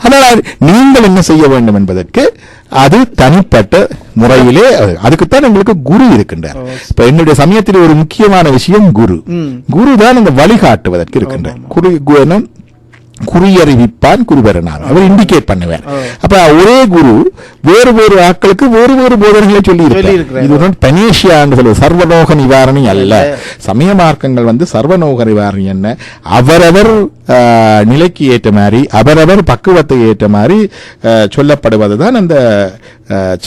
ஆனால் நீங்கள் என்ன செய்ய வேண்டும் என்பதற்கு அது தனிப்பட்ட முறையிலே, அதுக்குத்தான் எங்களுக்கு குரு இருக்கின்றார். இப்ப என்னுடைய சமயத்தில் ஒரு முக்கியமான விஷயம் குரு தான் இந்த வழிகாட்டுவதற்கு இருக்கின்றார். குறியறிவிப்பான் குருபரனார், அவர் இண்டிகேட் பண்ணுவார். அப்ப ஒரே குரு வேறு வேறு ஆட்களுக்கு வேறு வேறு போதனைகளை சொல்லி இருக்கிறார். இது பனேஷியா என்று சொல்வது சர்வலோக நிவாரணி அல்ல. சமய மார்க்கங்கள் வந்து சர்வலோக நிவாரணி என்ன, அவரவர் நிலைக்கு ஏற்ற மாதிரி, அவரவர் பக்குவத்தை ஏற்ற மாதிரி சொல்லப்படுவதுதான் அந்த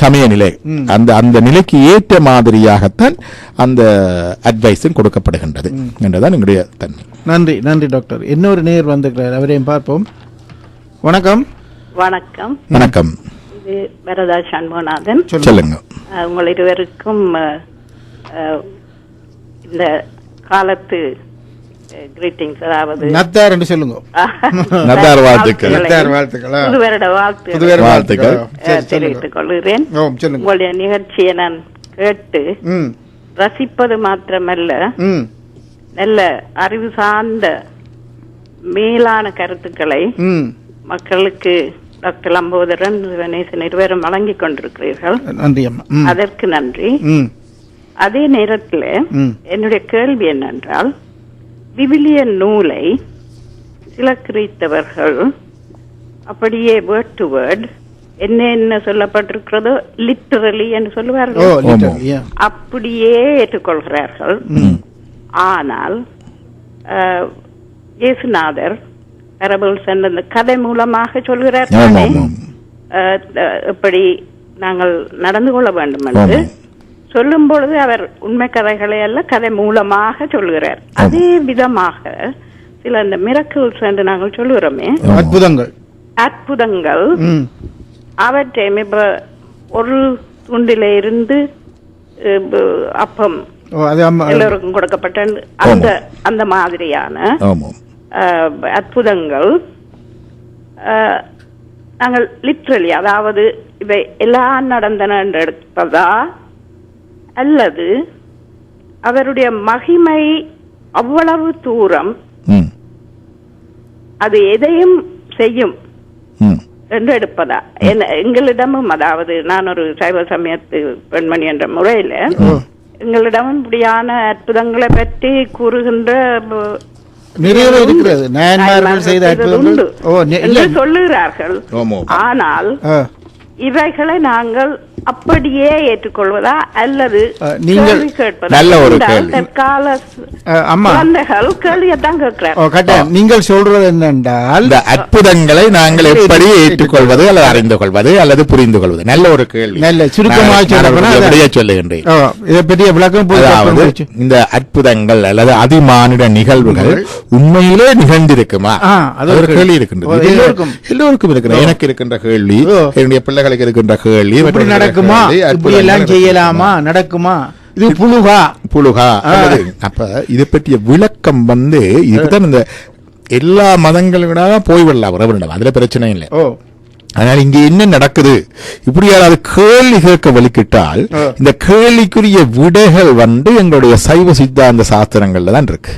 சமய நிலை. அந்த நிலைக்கு ஏற்ற மாதிரியாகத்தான் அந்த அட்வைஸும் கொடுக்கப்படுகின்றது என்றுதான் எங்களுடைய தன்மை. நன்றி நன்றி டாக்டர். இன்னொரு நேர் வந்திருக்கிறார், அவரையும் பார்ப்போம். வணக்கம். வணக்கம். வணக்கம். இது வரதா சண்முகநாதன். சொல்லுங்க. உங்கள் இருவருக்கும் இந்த காலத்து கிரீட்டிங்ஸ், அதாவது நத்தார் என்று சொல்லுங்க. நத்தார் வாழ்த்துக்கள். புது வருட வாழ்த்துக்கள் தெரிவித்துக் கொள்கிறேன். உங்களுடைய நிகழ்ச்சியை நான் கேட்டு ரசிப்பது மாத்திரமல்ல, நல்ல அறிவு சார்ந்த மேலான கருத்துக்களை மக்களுக்கு டாக்டர் லம்போதரன், சிவனேசன் இருவரும் வழங்கிக் கொண்டிருக்கிறீர்கள். அதற்கு நன்றி. அதே நேரத்தில் என்னுடைய கேள்வி என்னென்றால், விவிலிய நூலை சில கிறித்தவர்கள் அப்படியே வேர்ட் டு வேர்ட் என்ன சொல்லப்பட்டிருக்கிறதோ லிட்டரலி என்று சொல்லுவார்கள், அப்படியே ஏற்றுக்கொள்கிறார்கள். ஆனால் இயேசுநாதர் பேரபிள்ஸ் அந்த கதை மூலமாக சொல்கிறார், எப்படி நாங்கள் நடந்து கொள்ள வேண்டும் என்று சொல்லும் பொழுது அவர் உண்மை கதைகளை அல்ல கதை மூலமாக சொல்லுகிறார். அதே விதமாக சில இந்த மிரக்கிள்ஸ் என்று நாங்கள் சொல்லுகிறோமே, அற்புதங்கள் அவற்றையும் இப்ப ஒரு துண்டில இருந்து அப்பம் எல்லோருக்கும் கொடுக்கப்பட்ட அந்த மாதிரியான அற்புதங்கள் நாங்கள் லிட்ரலி, அதாவது இவை எல்லாம் நடந்தன என்று எடுப்பதா, அல்லது அவருடைய மகிமை அவ்வளவு தூரம் அது எதையும் செய்யும் என்று எடுப்பதா? எங்களிடமும், அதாவது நான் ஒரு சைவ சமயத்து பெண்மணி என்ற முறையில எங்களிடமும் இப்படியான அற்புதங்களை பற்றி கூறுகின்ற சொல்லுகிறார்கள். ஆனால் இவைகளை நாங்கள் அப்படியே ஏற்றுக்கொள்வதா அல்லது நீங்கள் கேள்வி கேட்பதா? நல்ல ஒரு இந்த கேள்வி. தற்கால அம்மா குழந்தைகள் கேள்வியத்தான் கேட்கிறார். கட்டாயம் நீங்கள் சொல்றது என்னென்றால் இந்த அற்புதங்களை நாங்கள் எப்படி ஏற்றுக்கொள்வது அல்லது அறிந்து கொள்வது அல்லது புரிந்து கொள்வது? நல்ல ஒரு கேள்வி. நல்ல சுருக்கமாக சொல்லுகின்றேன். இதை பற்றிய விளக்கம் அதாவது இந்த அற்புதங்கள் அல்லது அதிமானிட நிகழ்வுகள் உண்மையிலே நிகழ்ந்திருக்குமா? அது ஒரு கேள்வி இருக்கின்றது. எல்லோருக்கும் இருக்கிற எனக்கு இருக்கின்ற கேள்வி, என்னுடைய பிள்ளைகளுக்கு இருக்கின்ற கேள்வி, இப்படி நடக்குமா, இப்படி எல்லாம் செய்யலாமா, நடக்குமா, இது புழுகா. அப்ப இதை பற்றிய விளக்கம் இதுதான் இந்த எல்லா மதங்களோட போய்விடலாம் உறவிடம், அதுல பிரச்சனை இல்லை. அதனால இங்க என்ன நடக்குது, இப்படி யாராவது கேள்வி கேட்க வலிக்கிட்டால் இந்த கேள்விக்குரிய விடைகள் எங்களுடைய சைவ சித்தாந்த சாஸ்திரங்கள்ல தான் இருக்கு.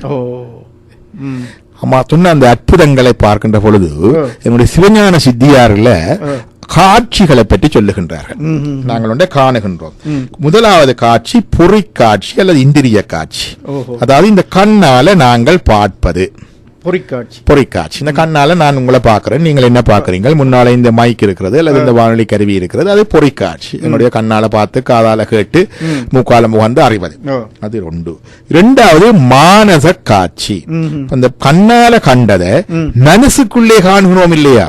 அம்மா சொன்ன அந்த அற்புதங்களை பார்க்கின்ற பொழுது என்னுடைய சிவஞான சித்தியார்ல காட்சிகளை பற்றி சொல்லுகின்றார்கள். நாங்கள் காணுகின்றோம். முதலாவது காட்சி பொறிக்காட்சி அல்லது இந்திரிய காட்சி. அதாவது இந்த கண்ணால நாங்கள் பார்ப்பது பொறிக்காட்சி. இந்த கண்ணால நான் உங்களை பார்க்கிறேன், நீங்கள் என்ன பார்க்கிறீங்க, முன்னால இந்த மைக் இருக்கிறது அல்லது இந்த வானொலி கருவி இருக்கிறது, அது பொறிக்காட்சி. என்னுடைய கண்ணால பார்த்து காதால கேட்டு மூக்கால முகந்து அறிவது, அது ஒன்று. இரண்டாவது மானச காட்சி. அந்த கண்ணால கண்டதை மனசுக்குள்ளே காண்கிறோம் இல்லையா,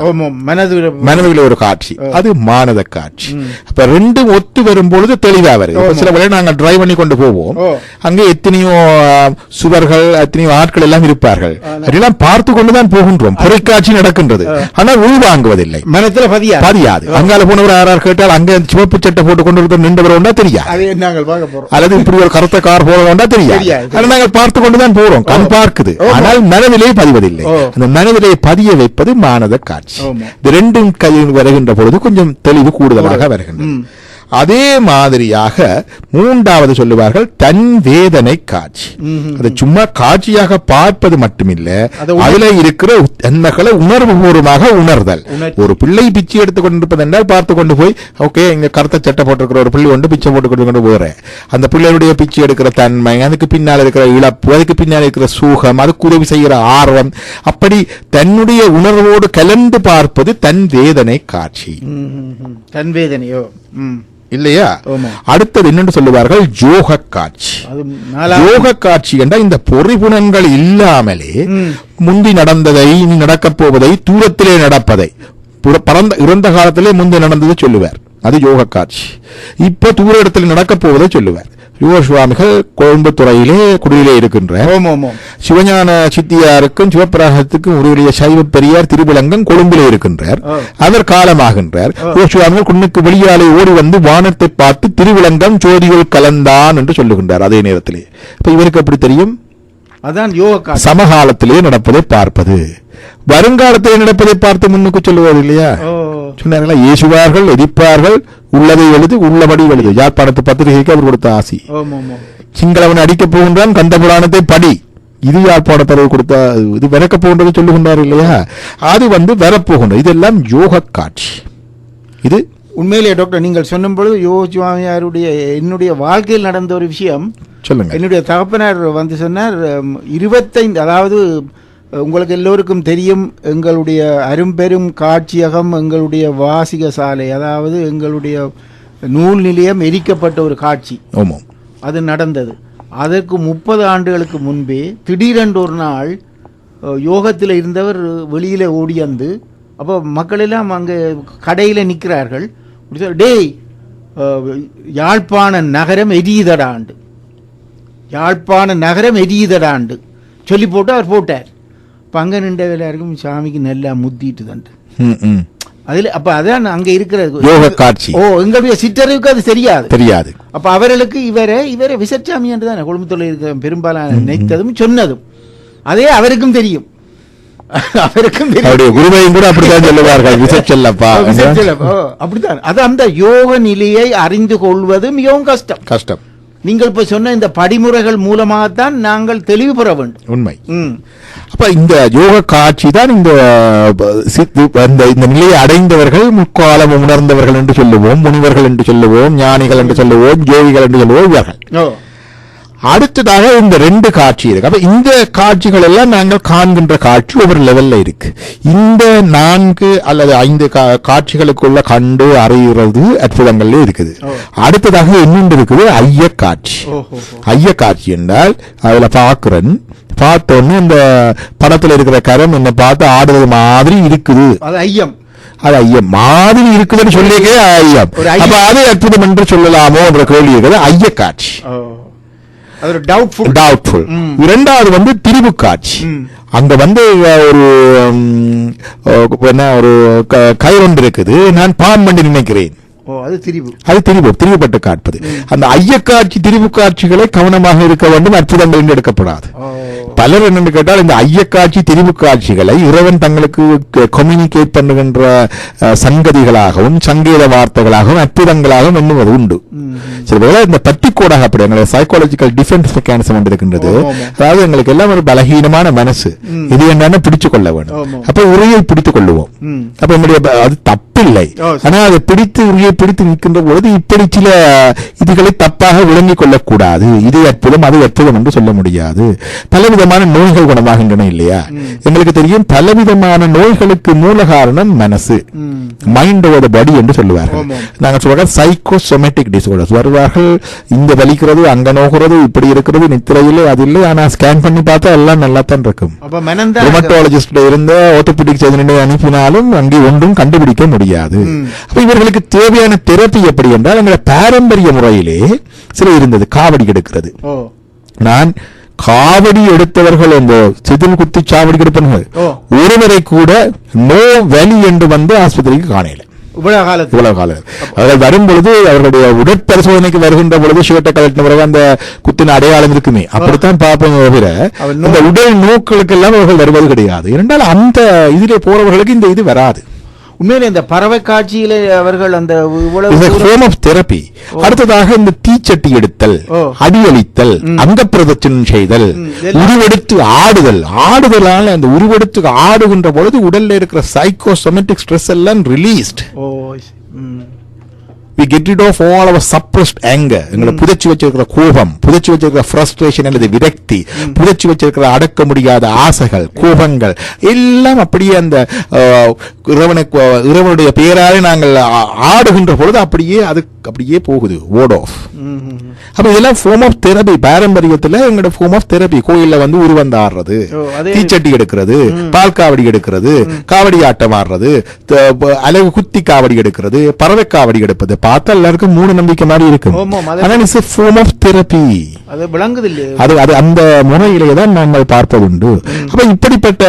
மனதில் ஒரு காட்சி, அது மானத காட்சி. அப்ப ரெண்டும் ஒத்து வரும்பொழுது தெளிவா வருது. சில வேளை நாங்கள் டிரைவ் பண்ணி கொண்டு போவோம், அங்கே எத்தனையோ சுவர்கள் எத்தனையோ ஆட்கள் எல்லாம் இருப்பார்கள், பார்த்து கொண்டுதான் போகின்றோம். பொறிக்காட்சி நடக்கின்றது, ஆனால் உள்வாங்குவதில்லை, மனத்தில் பதியாது. அங்கால போனவர் யாரார் கேட்டால் அங்க சிவப்பு சட்டை போட்டு கொண்டு நின்றவர் தெரியாது, அல்லது இப்படி ஒரு கருத்த கார் போக தெரியாது. நாங்கள் பார்த்து கொண்டுதான் போறோம், கண் பார்க்குது, ஆனால் மனதிலே பதிவதில்லை. அந்த மனதிலே பதிய வைப்பது மானத காட்சி. இது ரெண்டும் கையில் வருகின்ற பொழுது கொஞ்சம் தெளிவு கூடுதலாக வருகின்றது. அதே மாதிரியாக மூன்றாவது சொல்லுவார்கள் தன் வேதனை காட்சி. அது சும்மா காட்சியாக பார்ப்பது மட்டுமில்ல, அதுல இருக்கிற எண்ணங்களை உணர்வு பூர்வமாக உணர்தல். ஒரு பிள்ளை பிச்சை எடுத்துக் கொண்டிருப்பது என்றால் பார்த்து கொண்டு போய் ஓகே இங்க கருத்த சட்டை போட்டிருக்கிற ஒரு பிள்ளை கொண்டு பிச்சை போட்டு கொண்டு போறேன், அந்த பிள்ளையுடைய பிச்சை எடுக்கிற தன்மை, அதுக்கு பின்னால் இருக்கிற இழப்பு, அதுக்கு பின்னால் இருக்கிற சூகம், அதுக்கு உதவி செய்கிற ஆர்வம், அப்படி தன்னுடைய உணர்வோடு கலந்து பார்ப்பது தன் வேதனை காட்சி. தன் வேதனையோ இல்லையா? அடுத்தது என்னென்று சொல்லுவார்கள் யோக காட்சி. யோக காட்சி என்றால் இந்த பொறிபுணங்கள் இல்லாமலே முந்தி நடந்ததை இனி நடக்கப் போவதை தூரத்திலே நடப்பதை இறந்த காலத்திலே முந்தி நடந்ததை சொல்லுவார், அது யோக காட்சி. இப்ப தூர இடத்தில் நடக்கப் போவதை சொல்லுவார். சுவாமிகள் கோயம்புத்துறையிலே குடியிலே இருக்கின்ற சிவஞான சித்தியாருக்கும் சிவபிரகாசத்துக்கும் உரிய சைவ பெரியார் திருவிளங்கம் கொழும்பிலே இருக்கின்றார். அவர் காலமாகின்றார். சுவாமிகள் குன்னுக்கு வெளியாலே ஓடி வந்து வானத்தை பார்த்து திருவிளங்கம் ஜோதிகள் கலந்தான் என்று சொல்லுகின்றார். அதே நேரத்திலே இப்ப இவருக்கு எப்படி தெரியும்? அதான் யோக சமகாலத்திலே நடப்பதை பார்ப்பது, வருங்காலத்திலே நடப்பதை பார்த்து முன்னுக்கு சொல்லுவது இல்லையா? சொன்னார்களா, இயேசுவார்கள் எதிர்ப்பார்கள், உள்ளதை எழுது உள்ளபடி எழுது. யாழ்ப்பாணத்து பத்திரிகைக்கு அவர் கொடுத்த ஆசி. சிங்களவன் அடிக்கப் போகின்றான், கந்த புராணத்தை படி, இது யாழ்ப்பாணத்தவர் கொடுத்த இது விறக்கப் போகின்றது சொல்லுகின்றார் இல்லையா? அது வரப்போகின்றது. இதெல்லாம் யோக காட்சி. இது உண்மையிலே டாக்டர் நீங்கள் சொன்னும் பொழுது யோசுவாமியாருடைய என்னுடைய வாழ்க்கையில் நடந்த ஒரு விஷயம் சொல்லுங்க. என்னுடைய தகப்பனார் சொன்னார் 25, அதாவது உங்களுக்கு எல்லோருக்கும் தெரியும், எங்களுடைய அரும்பெரும் காட்சியகம், எங்களுடைய வாசிக சாலை, அதாவது எங்களுடைய நூல் நிலையம் எரிக்கப்பட்ட ஒரு காட்சி அது நடந்தது. அதற்கு 30 ஆண்டுகளுக்கு முன்பே திடீரென்று ஒரு நாள் யோகத்தில் இருந்தவர் வெளியில ஓடியாந்து, அப்போ மக்கள் எல்லாம் அங்கே கடையில் நிற்கிறார்கள். டேய் யாழ்ப்பாண நகரம் எரியுதடாண்டு, யாழ்ப்பாண நகரம் எரியுதடாண்டு சொல்லி போட்டு அவர் போட்டார். பங்க நின்ற எல்லாருக்கும் சாமிக்கு நல்லா முத்திட்டு தண்டு அதுல. அப்ப அதான் அங்க இருக்கிற காட்சி. எங்களுடைய சிற்றறிவுக்கு அது தெரியாது. அப்ப அவர்களுக்கு இவரை விசச்சாமி என்று தான் கொழும்புத்தொழில் இருக்கிற பெரும்பாலான நினைத்ததும் சொன்னதும் அதே அவருக்கும் தெரியும். குருவையும் கூட அப்படித்தான் சொல்லுவார்கள், அப்படித்தான். அது அந்த யோக நிலையை அறிந்து கொள்வது மிகவும் கஷ்டம். நீங்கள் இப்ப சொன்ன இந்த படிமுறைகள் மூலமாகத்தான் நாங்கள் தெளிவு பெற வேண்டும். உண்மை. அப்ப இந்த யோக காட்சி தான் இந்த நிலையை அடைந்தவர்கள், முக்காலம் உணர்ந்தவர்கள் என்று சொல்லுவோம், முனிவர்கள் என்று சொல்லுவோம், ஞானிகள் என்று சொல்லுவோம், யோகிகள் என்று சொல்லுவோம் இவர்கள். அடுத்ததாக இந்த 2 காட்சி இருக்கு. அப்ப இந்த காட்சிகள் எல்லாம் நாங்கள் காண்கின்ற காட்சி ஒவ்வொரு லெவல்ல இருக்கு. இந்த 4 அல்லது 5 காட்சிகளுக்குள்ள கண்டு அறிகிறது அற்புதங்கள்ல இருக்குது. அடுத்ததாக இன்னொன்று இருக்குது ஐய காட்சி. ஐய காட்சி என்றால் அதுல பாக்குறேன், பார்த்தோன்னு இந்த படத்துல இருக்கிற கரம் என்ன பார்த்து ஆடுறது மாதிரி இருக்குது. அது ஐயம், அது ஐயம் மாதிரி இருக்குதுன்னு சொல்லியே ஐயம். அப்ப அது அற்புதம் என்று சொல்லலாமோ என்ற கேள்வி இருக்குது. ஐய காட்சி டவுட்ஃபுல். இரண்டாவது திரிபு காட்சி. அங்க ஒரு என்ன ஒரு கயிறு இருக்குது, நான் பாம் பண்ணி நினைக்கிறேன். அது திரிவுபட்டு காட்பது. அந்த ஐயக்காட்சி திரிவு காட்சிகளை கவனமாக இருக்க வேண்டும், அற்புதங்கள் என்று எடுக்கப்படாது. பலர் என்னென்று கேட்டால் இந்த ஐயக்காட்சி திரிவு காட்சிகளை இறைவன் தங்களுக்கு கம்யூனிகேட் பண்ணுகின்ற சங்கதிகளாகவும் சங்கீத வார்த்தைகளாகவும் அற்புதங்களாகவும் எண்ணுவது உண்டு. சில வேளை இந்த பட்டிக்கோடாக அப்படி எங்களுக்கு சைக்காலஜிக்கல் டிஃபென்ஸ் மெக்கானிசம் ஒன்று இருக்கின்றது. அதாவது எங்களுக்கு எல்லாம் ஒரு பலகீனமான மனசு, இது என்னன்னு பிடிச்சு கொள்ள வேண்டும். அப்ப உரையை பிடித்துக் கொள்ளுவோம். அப்ப என்னுடைய அது தப்பில்லை, ஆனா அதை பிடித்து உரையை பிடித்து நிற்கின்ற பொழுது இப்படி சில இதுகளை தப்பாக விளங்கிக் கொள்ளக்கூடாது. இது அற்புதம் அது அற்புதம் என்று சொல்ல முடியாது. பலவிதமான நோய்கள் குணமாகின்றன இல்லையா? எங்களுக்கு தெரியும் பலவிதமான நோய்களுக்கு மூல காரணம் மனசு, மைண்ட் ஓவர் பாடி என்று சொல்லுவார்கள். நாங்கள் சொல்வார்கள் சைக்கோசோமேட்டிக் டிசார்டர்ஸ் வருவார்கள். இந்த வலிக்கிறது, அங்க நோகிறது, இப்படி இருக்கிறது, நித்திரையில் அது இல்லை, ஆனா ஸ்கேன் பண்ணி பார்த்தா எல்லாம் நல்லா தான் இருக்கும். ருமட்டாலஜிஸ்ட் இருந்த ஆர்த்தோபெடிக் சர்ஜனை அனுப்பினாலும் அங்கே ஒன்றும் கண்டுபிடிக்க முடியாது. அப்ப இவர்களுக்கு தேவையான தெரப்பி எப்படி என்றால் எங்களை பாரம்பரிய முறையிலே சில இருந்தது. காவடி எடுக்கிறது. நான் காவடி எடுத்தவர்கள் இந்த சிதில் குத்தி சாவடி எடுப்பார்கள் ஒருவரை கூட நோ வேலி என்று ஆஸ்பத்திரிக்கு காணல. இவ்வளவு காலம் அவர்கள் வரும்பொழுது அவர்களுடைய உடற்பரிசோதனைக்கு வருகின்ற பொழுது ஷர்ட்டை கலட்டின பிறகு அந்த குத்தின அடையாளம் இருக்குமே, அப்படித்தான் பார்ப்போம். தவிர இந்த உடல் நோக்களுக்கு எல்லாம் அவர்கள் வருவது கிடையாது. இரண்டால் அந்த இதிலே போறவர்களுக்கு இந்த இது வராது. உண்மையிலே இந்த பறவை காட்சியில அவர்கள் அந்த தெரப்பி. அடுத்ததாக இந்த தீச்சட்டி எடுத்தல், அடியளித்தல், அங்க பிரதட்சணம் செய்தல், உருவெடுத்து ஆடுதலால் அந்த உருவெடுத்து ஆடுகின்ற பொழுது உடல்ல இருக்கிற சைக்கோசோமேட்டிக் ஸ்ட்ரெஸ் எல்லாம் released. We get rid of all our suppressed anger. எங்களை புதைச்சி வச்சிருக்கிற கோபம், புதைச்சி வச்சிருக்கிற ஃப்ரஸ்ட்ரேஷன் அல்லது விரக்தி, புதைச்சி வச்சிருக்கிற அடக்க முடியாத ஆசைகள், கோபங்கள் எல்லாம் அப்படியே அந்த இறைவனுடைய பெயராலே நாங்கள் ஆடுகின்ற பொழுது அப்படியே போகுது, ஓட் ஆஃப். அப்ப இதெல்லாம் ஃபார்ம் ஆஃப் தெரபி. பாரம்பரியத்துல எங்களோட ஃபார்ம் ஆஃப் தெரபி. கோயில்ல உருவந்து ஆடுறது, தீச்சட்டி எடுக்கிறது, பால் காவடி எடுக்கிறது, காவடி ஆட்டம் ஆடுறது, அழகு குத்தி காவடி எடுக்கிறது, பறவை காவடி எடுப்பது பார்த்தா எல்லாருக்கும் மூட நம்பிக்கை மாதிரி இருக்கும். Form of therapy. அது அந்த முறையிலே தான் நாங்கள் பார்ப்பதுண்டு. அப்ப இப்படிப்பட்ட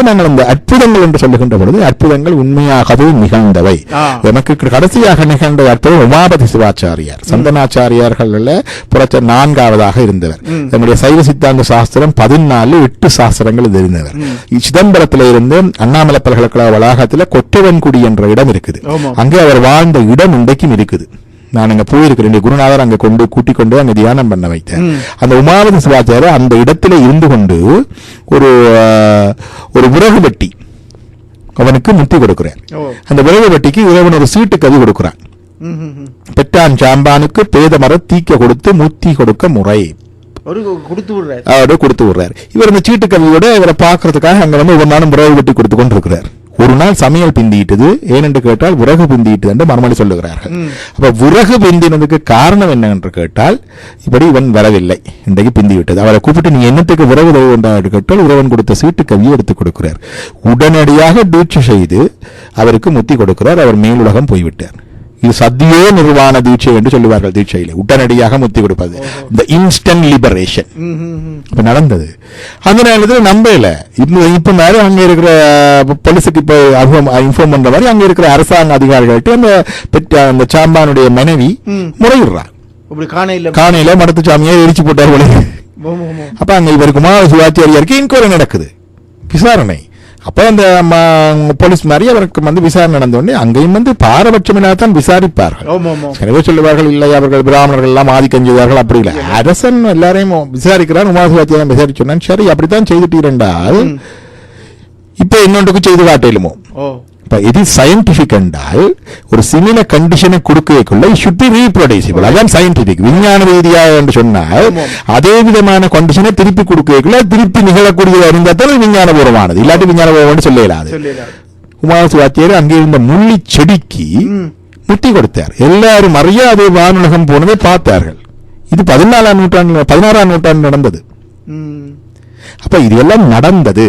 நாங்கள் இந்த அற்புதங்கள் என்று சொல்லுகின்ற பொழுது அற்புதங்கள் உண்மையாகவே நிகழ்ந்தவை. எனக்கு கடைசியாக நிகழ்ந்த அற்புதம் உமாபதி சிவாச்சாரியார், சந்தனாச்சாரியார்கள் புரட்ச 4ஆவதாக இருந்தவர். நம்முடைய சைவ சித்தாந்த சாஸ்திரம் 14 சாஸ்திரங்கள் இருந்தவர். சிதம்பரத்தில் இருந்து அண்ணாமலை பல்கலைக்கழக வளாகத்தில் கொற்றவன்குடி என்ற இடம் இருக்குது. அங்கே அவர் வாழ்ந்த இடம் இன்றைக்கும் இருக்குது. நான் அங்க போயிருக்கிறேன். குருநாதர் அங்க கூட்டிக் கொண்டு அங்க தியானம் பண்ண வைத்தேன். அந்த உமாபதி சிவாச்சாரியர் அந்த இடத்துல இருந்து கொண்டு ஒரு விறகு வெட்டி அவனுக்கு முத்தி கொடுக்கிறார். அந்த விறகு வெட்டிக்கு இறைவன் ஒரு சீட்டு கவி கொடுக்கிறான். பெற்றான் சாம்பானுக்கு பேதமர தீக்க கொடுத்து முத்தி கொடுக்க முறை கொடுத்து விடுறார். இவர் இந்த சீட்டு கவியோட இவரை பாக்குறதுக்காக அங்க ஒவ்வொரு நாளும் விறகு வெட்டி கொடுத்து கொண்டிருக்கிறார். ஒரு நாள் சமையல் பிந்திட்டது, ஏனென்று கேட்டால் விறகு பிந்திட்டு என்று மறுமொழி சொல்லுகிறார்கள். அப்ப விறகு பிந்தினதுக்கு காரணம் என்னவென்று கேட்டால் இப்படி இவன் வரவில்லை, இன்றைக்கு பிந்தி விட்டது. அவரை கூப்பிட்டு நீ என்னத்துக்கு விறகு தருவது என்று கேட்டால் இறைவன் கொடுத்த சீட்டு கவியை எடுத்துக் கொடுக்கிறார். உடனடியாக தீட்சை செய்து அவருக்கு முத்தி கொடுக்கிறார். அவர் மேலுலகம் போய்விட்டார். இது சத்தியோ நிர்வாண தீட்சை என்று சொல்லுவார்கள். தீட்சையில உடனடியாக முத்தி கொடுப்பது, இந்த இன்ஸ்டன்ட் லிபரேஷன் இப்ப நடந்தது. அந்த நேரத்தில் நம்பல. இப்ப மாதிரி அங்க இருக்கிற போலீஸுக்கு இப்ப இன்ஃபார்ம் பண்ற மாதிரி அங்க இருக்கிற அரசாங்க அதிகாரிகள்கிட்ட அந்த சாம்பானுடைய மனைவி முறையிடுறான். காணையில மடத்து சாமியை எரிச்சு போட்டார் போல. அப்ப அங்க இவருக்கு சிவாச்சாரியாருக்கு இன்கொயரி நடக்குது, விசாரணை. அப்ப அந்த போலீஸ் மாதிரி அவருக்கு விசாரணை நடந்த உடனே அங்கேயும் பாரபட்சமில்லாதான் விசாரிப்பார்கள். எனவே சொல்லுவார்கள் இல்லை அவர்கள் பிராமணர்கள் எல்லாம் ஆதிக்கம் செய்தார்கள், அப்படி இல்லை. அரசன் எல்லாரையும் விசாரிக்கிறார். உமாசிவாத்தியம் விசாரிச்சு சொன்னான். சரி அப்படித்தான் செய்துட்டீர்கள். இப்ப இன்னொன்றுக்கு செய்து காட்டிலுமோ இது சயின்டிபிக் என்றால் ஒரு சிமில கண்டிஷனை கொடுக்கக்குள்ள should be reproducible. அதான் சயின்டிபிக். விஞ்ஞான ரீதியாக என்று சொன்னால் அதே விதமான கண்டிஷனை திருப்பி கொடுக்கக்குள்ள திருப்பி நிகழக்கூடியதாக இருந்தால் தான் விஞ்ஞானபூர்வமானது. இல்லாட்டி விஞ்ஞானபூர்வம் சொல்ல இயலாது. உமாசி வாத்தியார் அங்கே இருந்த முள்ளி செடிக்கு முட்டி கொடுத்தார். எல்லாரும் மரியாதை வானுலகம் போனதை பார்த்தார்கள். இது 16ஆம் நூற்றாண்டு நடந்தது. அப்ப இது எல்லாம் நடந்தது.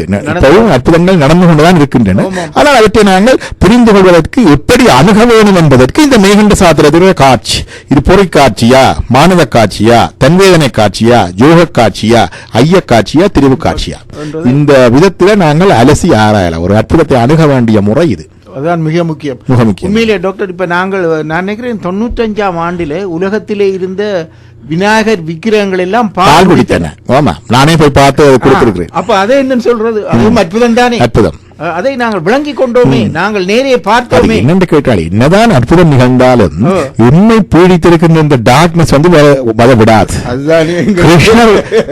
அற்புதங்கள் நடந்து கொண்டுதான் இருக்கின்றன. ஆனால் அவற்றை நாங்கள் புரிந்து கொள்வதற்கு எப்படி அணுக வேண்டும் என்பதற்கு இந்த மெய்கண்ட சாத்திரத்திலே காட்சி, இது பொறை காட்சியா, மானத காட்சியா, தன்வேதனை காட்சியா, யோக காட்சியா, ஐய காட்சியா, திரிவு காட்சியா, இந்த விதத்தில நாங்கள் அலசி ஆராயலாம். ஒரு அற்புதத்தை அணுக வேண்டிய முறை இது. அதுதான் மிக முக்கியம். உண்மையிலே டாக்டர், இப்ப நான் நினைக்கிறேன் 95ஆம் ஆண்டிலே உலகத்திலே இருந்த விநாயகர் விக்கிரகங்கள் எல்லாம் பால் குடித்தன. ஆமா, நானே போய் பார்த்து கொடுத்திருக்கிறேன். அப்ப அதை என்னன்னு சொல்றது, அதுவும் அற்புதம் தானே. அற்புதம். அதை நாங்கள் விளங்கி கொண்டோமே, நாங்கள் நேரே பார்த்தோமே. என்னென்று கேட்டால் என்னதான் அற்புதம் நிகழ்ந்தாலும் உண்மை பீடித்திருக்கின்ற இந்த டார்க்னஸ் வர விடாது.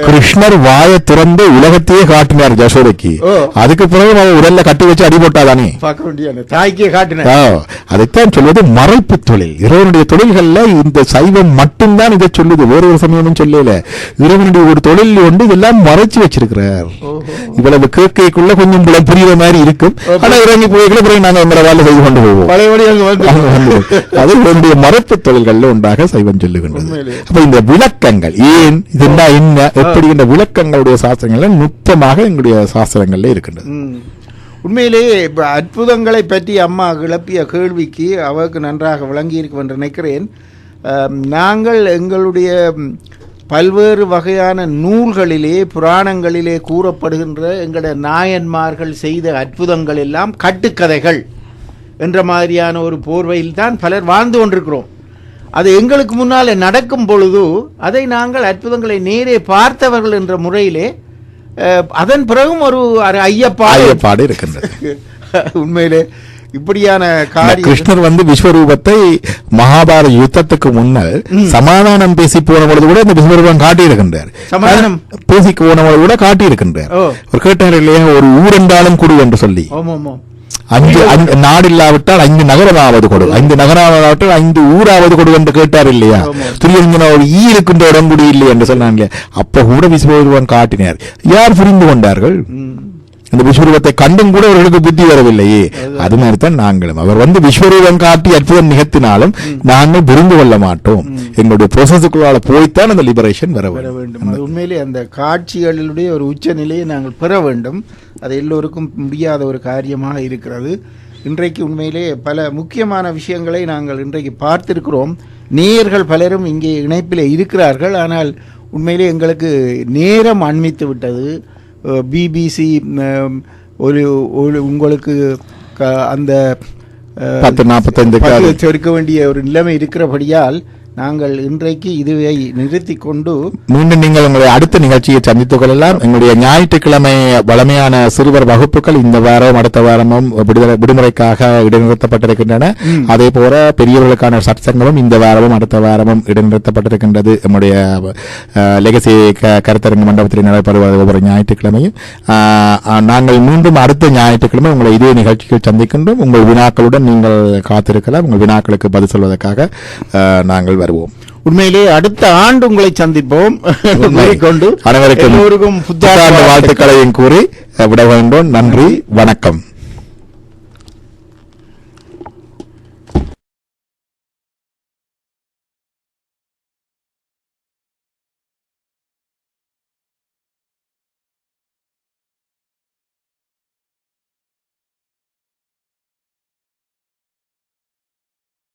கிருஷ்ணர் வாயை திறந்து உலகத்தையே காட்டினார் யசோதைக்கு. அதுக்கு பிறகு அவன் உடல்ல கட்டி வச்சு அடிபட்டாதானே தாய்க்கே காட்டினார். அதைத்தான் சொல்வது மறைப்பு தொழில். இறைவனுடைய தொழில்கள்ல இந்த சைவம் மட்டும்தான் இதை சொல்லுது, வேற ஒரு சமயமும் சொல்லல. இறைவனுடைய ஒரு தொழில் ஒன்று இதெல்லாம் மறைச்சு வச்சிருக்கிறார். இவ்வளவு கேட்கைக்குள்ள கொஞ்சம் புரியுற மாதிரி இருக்கும். ஆனா இறங்கி போய்களை பிறகு நாங்கள் எங்களை வேலை செய்து கொண்டு போவோம். அது என்னுடைய மரப்பு தொழில்கள் ஒன்றாக சைவம் சொல்லுகின்றது. அப்ப இந்த விளக்கங்கள் ஏன் இதுன்னா என்ன எப்படி என்ற விளக்கங்களுடைய சாஸ்திரங்கள் நுட்பமாக எங்களுடைய சாஸ்திரங்கள்ல இருக்கின்றது. உண்மையிலேயே இப்ப அற்புதங்களை பற்றி அம்மா கிளப்பிய கேள்விக்கு அவருக்கு நன்றாக விளங்கி இருக்கும் என்று நினைக்கிறேன். நாங்கள் எங்களுடைய பல்வேறு வகையான நூல்களிலே புராணங்களிலே கூறப்படுகின்ற எங்களுடைய நாயன்மார்கள் செய்த அற்புதங்கள் எல்லாம் கட்டுக்கதைகள் என்ற மாதிரியான ஒரு போர்வையில் தான் பலர் வாழ்ந்து கொண்டிருக்கிறோம். அது எங்களுக்கு முன்னால் நடக்கும் பொழுது அதை நாங்கள் அற்புதங்களை நேரே பார்த்தவர்கள் என்ற முறையிலே அதன் பிறகும் ஒரு ஐயப்பாடு இருக்கின்றது. உண்மையிலே இப்படியான கிருஷ்ணர் விஸ்வரூபத்தை மகாபாரத யுத்தத்துக்கு முன்னர் சமாதானம் பேசி போன பொழுது கூட இந்த விஸ்வரூபம் காட்டியிருக்கின்றார். சமாதானம் பேசி போன பொழுது கூட காட்டியிருக்கின்றார். ஒரு கேட்டார் இல்லையா, ஒரு ஊர் என்றாலும் கொடு என்று சொல்லி. 5 நாடு இல்லாவிட்டால் 5 நகரமாவது கொடு, 5 நகரமாவதாவிட்டால் 5 ஊராவது கொடு என்று கேட்டார் இல்லையா. துரியஞ்சன ஒரு ஈ இருக்கின்ற உடம்புடி இல்லை என்று சொன்னாங்க. அப்ப கூட விஸ்வரூபம் காட்டினார். யார் புரிந்து கொண்டார்கள்? இந்த விஸ்வரூபத்தை கண்டும் கூட அவர்களுக்கு புத்தி வரவில்லையே. அது மாதிரிதான் நாங்களும் அவர் விஸ்வரூபம் காட்டி அற்புதம் நிகழ்த்தினாலும் நாங்கள் புரிந்து கொள்ள மாட்டோம். எங்களுடைய ப்ரோசஸுக்குள்ளால போய்த்தான் அந்த லிபரேஷன் வர வேண்டும். அது உண்மையிலே அந்த காட்சிகளிலுடைய ஒரு உச்ச நிலையை நாங்கள் பெற வேண்டும். அது எல்லோருக்கும் முடியாத ஒரு காரியமாக இருக்கிறது. இன்றைக்கு உண்மையிலே பல முக்கியமான விஷயங்களை நாங்கள் இன்றைக்கு பார்த்திருக்கிறோம். நேயர்கள் பலரும் இங்கே இணைப்பில் இருக்கிறார்கள். ஆனால் உண்மையிலே எங்களுக்கு நேரம் அண்மித்து விட்டது. பிபிசி உங்களுக்கு அந்த 10:45 இருக்க வேண்டிய ஒரு நிலைமை இருக்கிறபடியால் நாங்கள் இன்றைக்கு இதுவை நிறுத்தி கொண்டு மீண்டும் நீங்கள் உங்களுடைய அடுத்த நிகழ்ச்சியை சந்தித்துக் கொள்ளலாம். எங்களுடைய ஞாயிற்றுக்கிழமை வளமையான சிறுவர் வகுப்புகள் இந்த வாரம் அடுத்த வாரமும் விடுமுறைக்காக இடைநிறுத்தப்பட்டிருக்கின்றன. அதே போல பெரியவர்களுக்கான சத்சங்கமும் இந்த வாரமும் அடுத்த வாரமும் இடைநிறுத்தப்பட்டிருக்கின்றது. நம்முடைய லெகசி கருத்தரங்கு மண்டபத்தில் நடைபெறுவது ஒவ்வொரு ஞாயிற்றுக்கிழமையும். நாங்கள் மீண்டும் அடுத்த ஞாயிற்றுக்கிழமை உங்களை இதே நிகழ்ச்சியில் சந்திக்கின்றோம். உங்கள் வினாக்களுடன் நீங்கள் காத்திருக்கலாம். உங்கள் வினாக்களுக்கு பதில் சொல்வதற்காக நாங்கள் வருவோம். உண்மையிலே அடுத்த ஆண்டு உங்களை சந்திப்போம் கொண்டு அனைவருக்கும் புத்தாண்டு வாழ்த்துக்களையும் கூறி விட வேண்டும். நன்றி, வணக்கம்.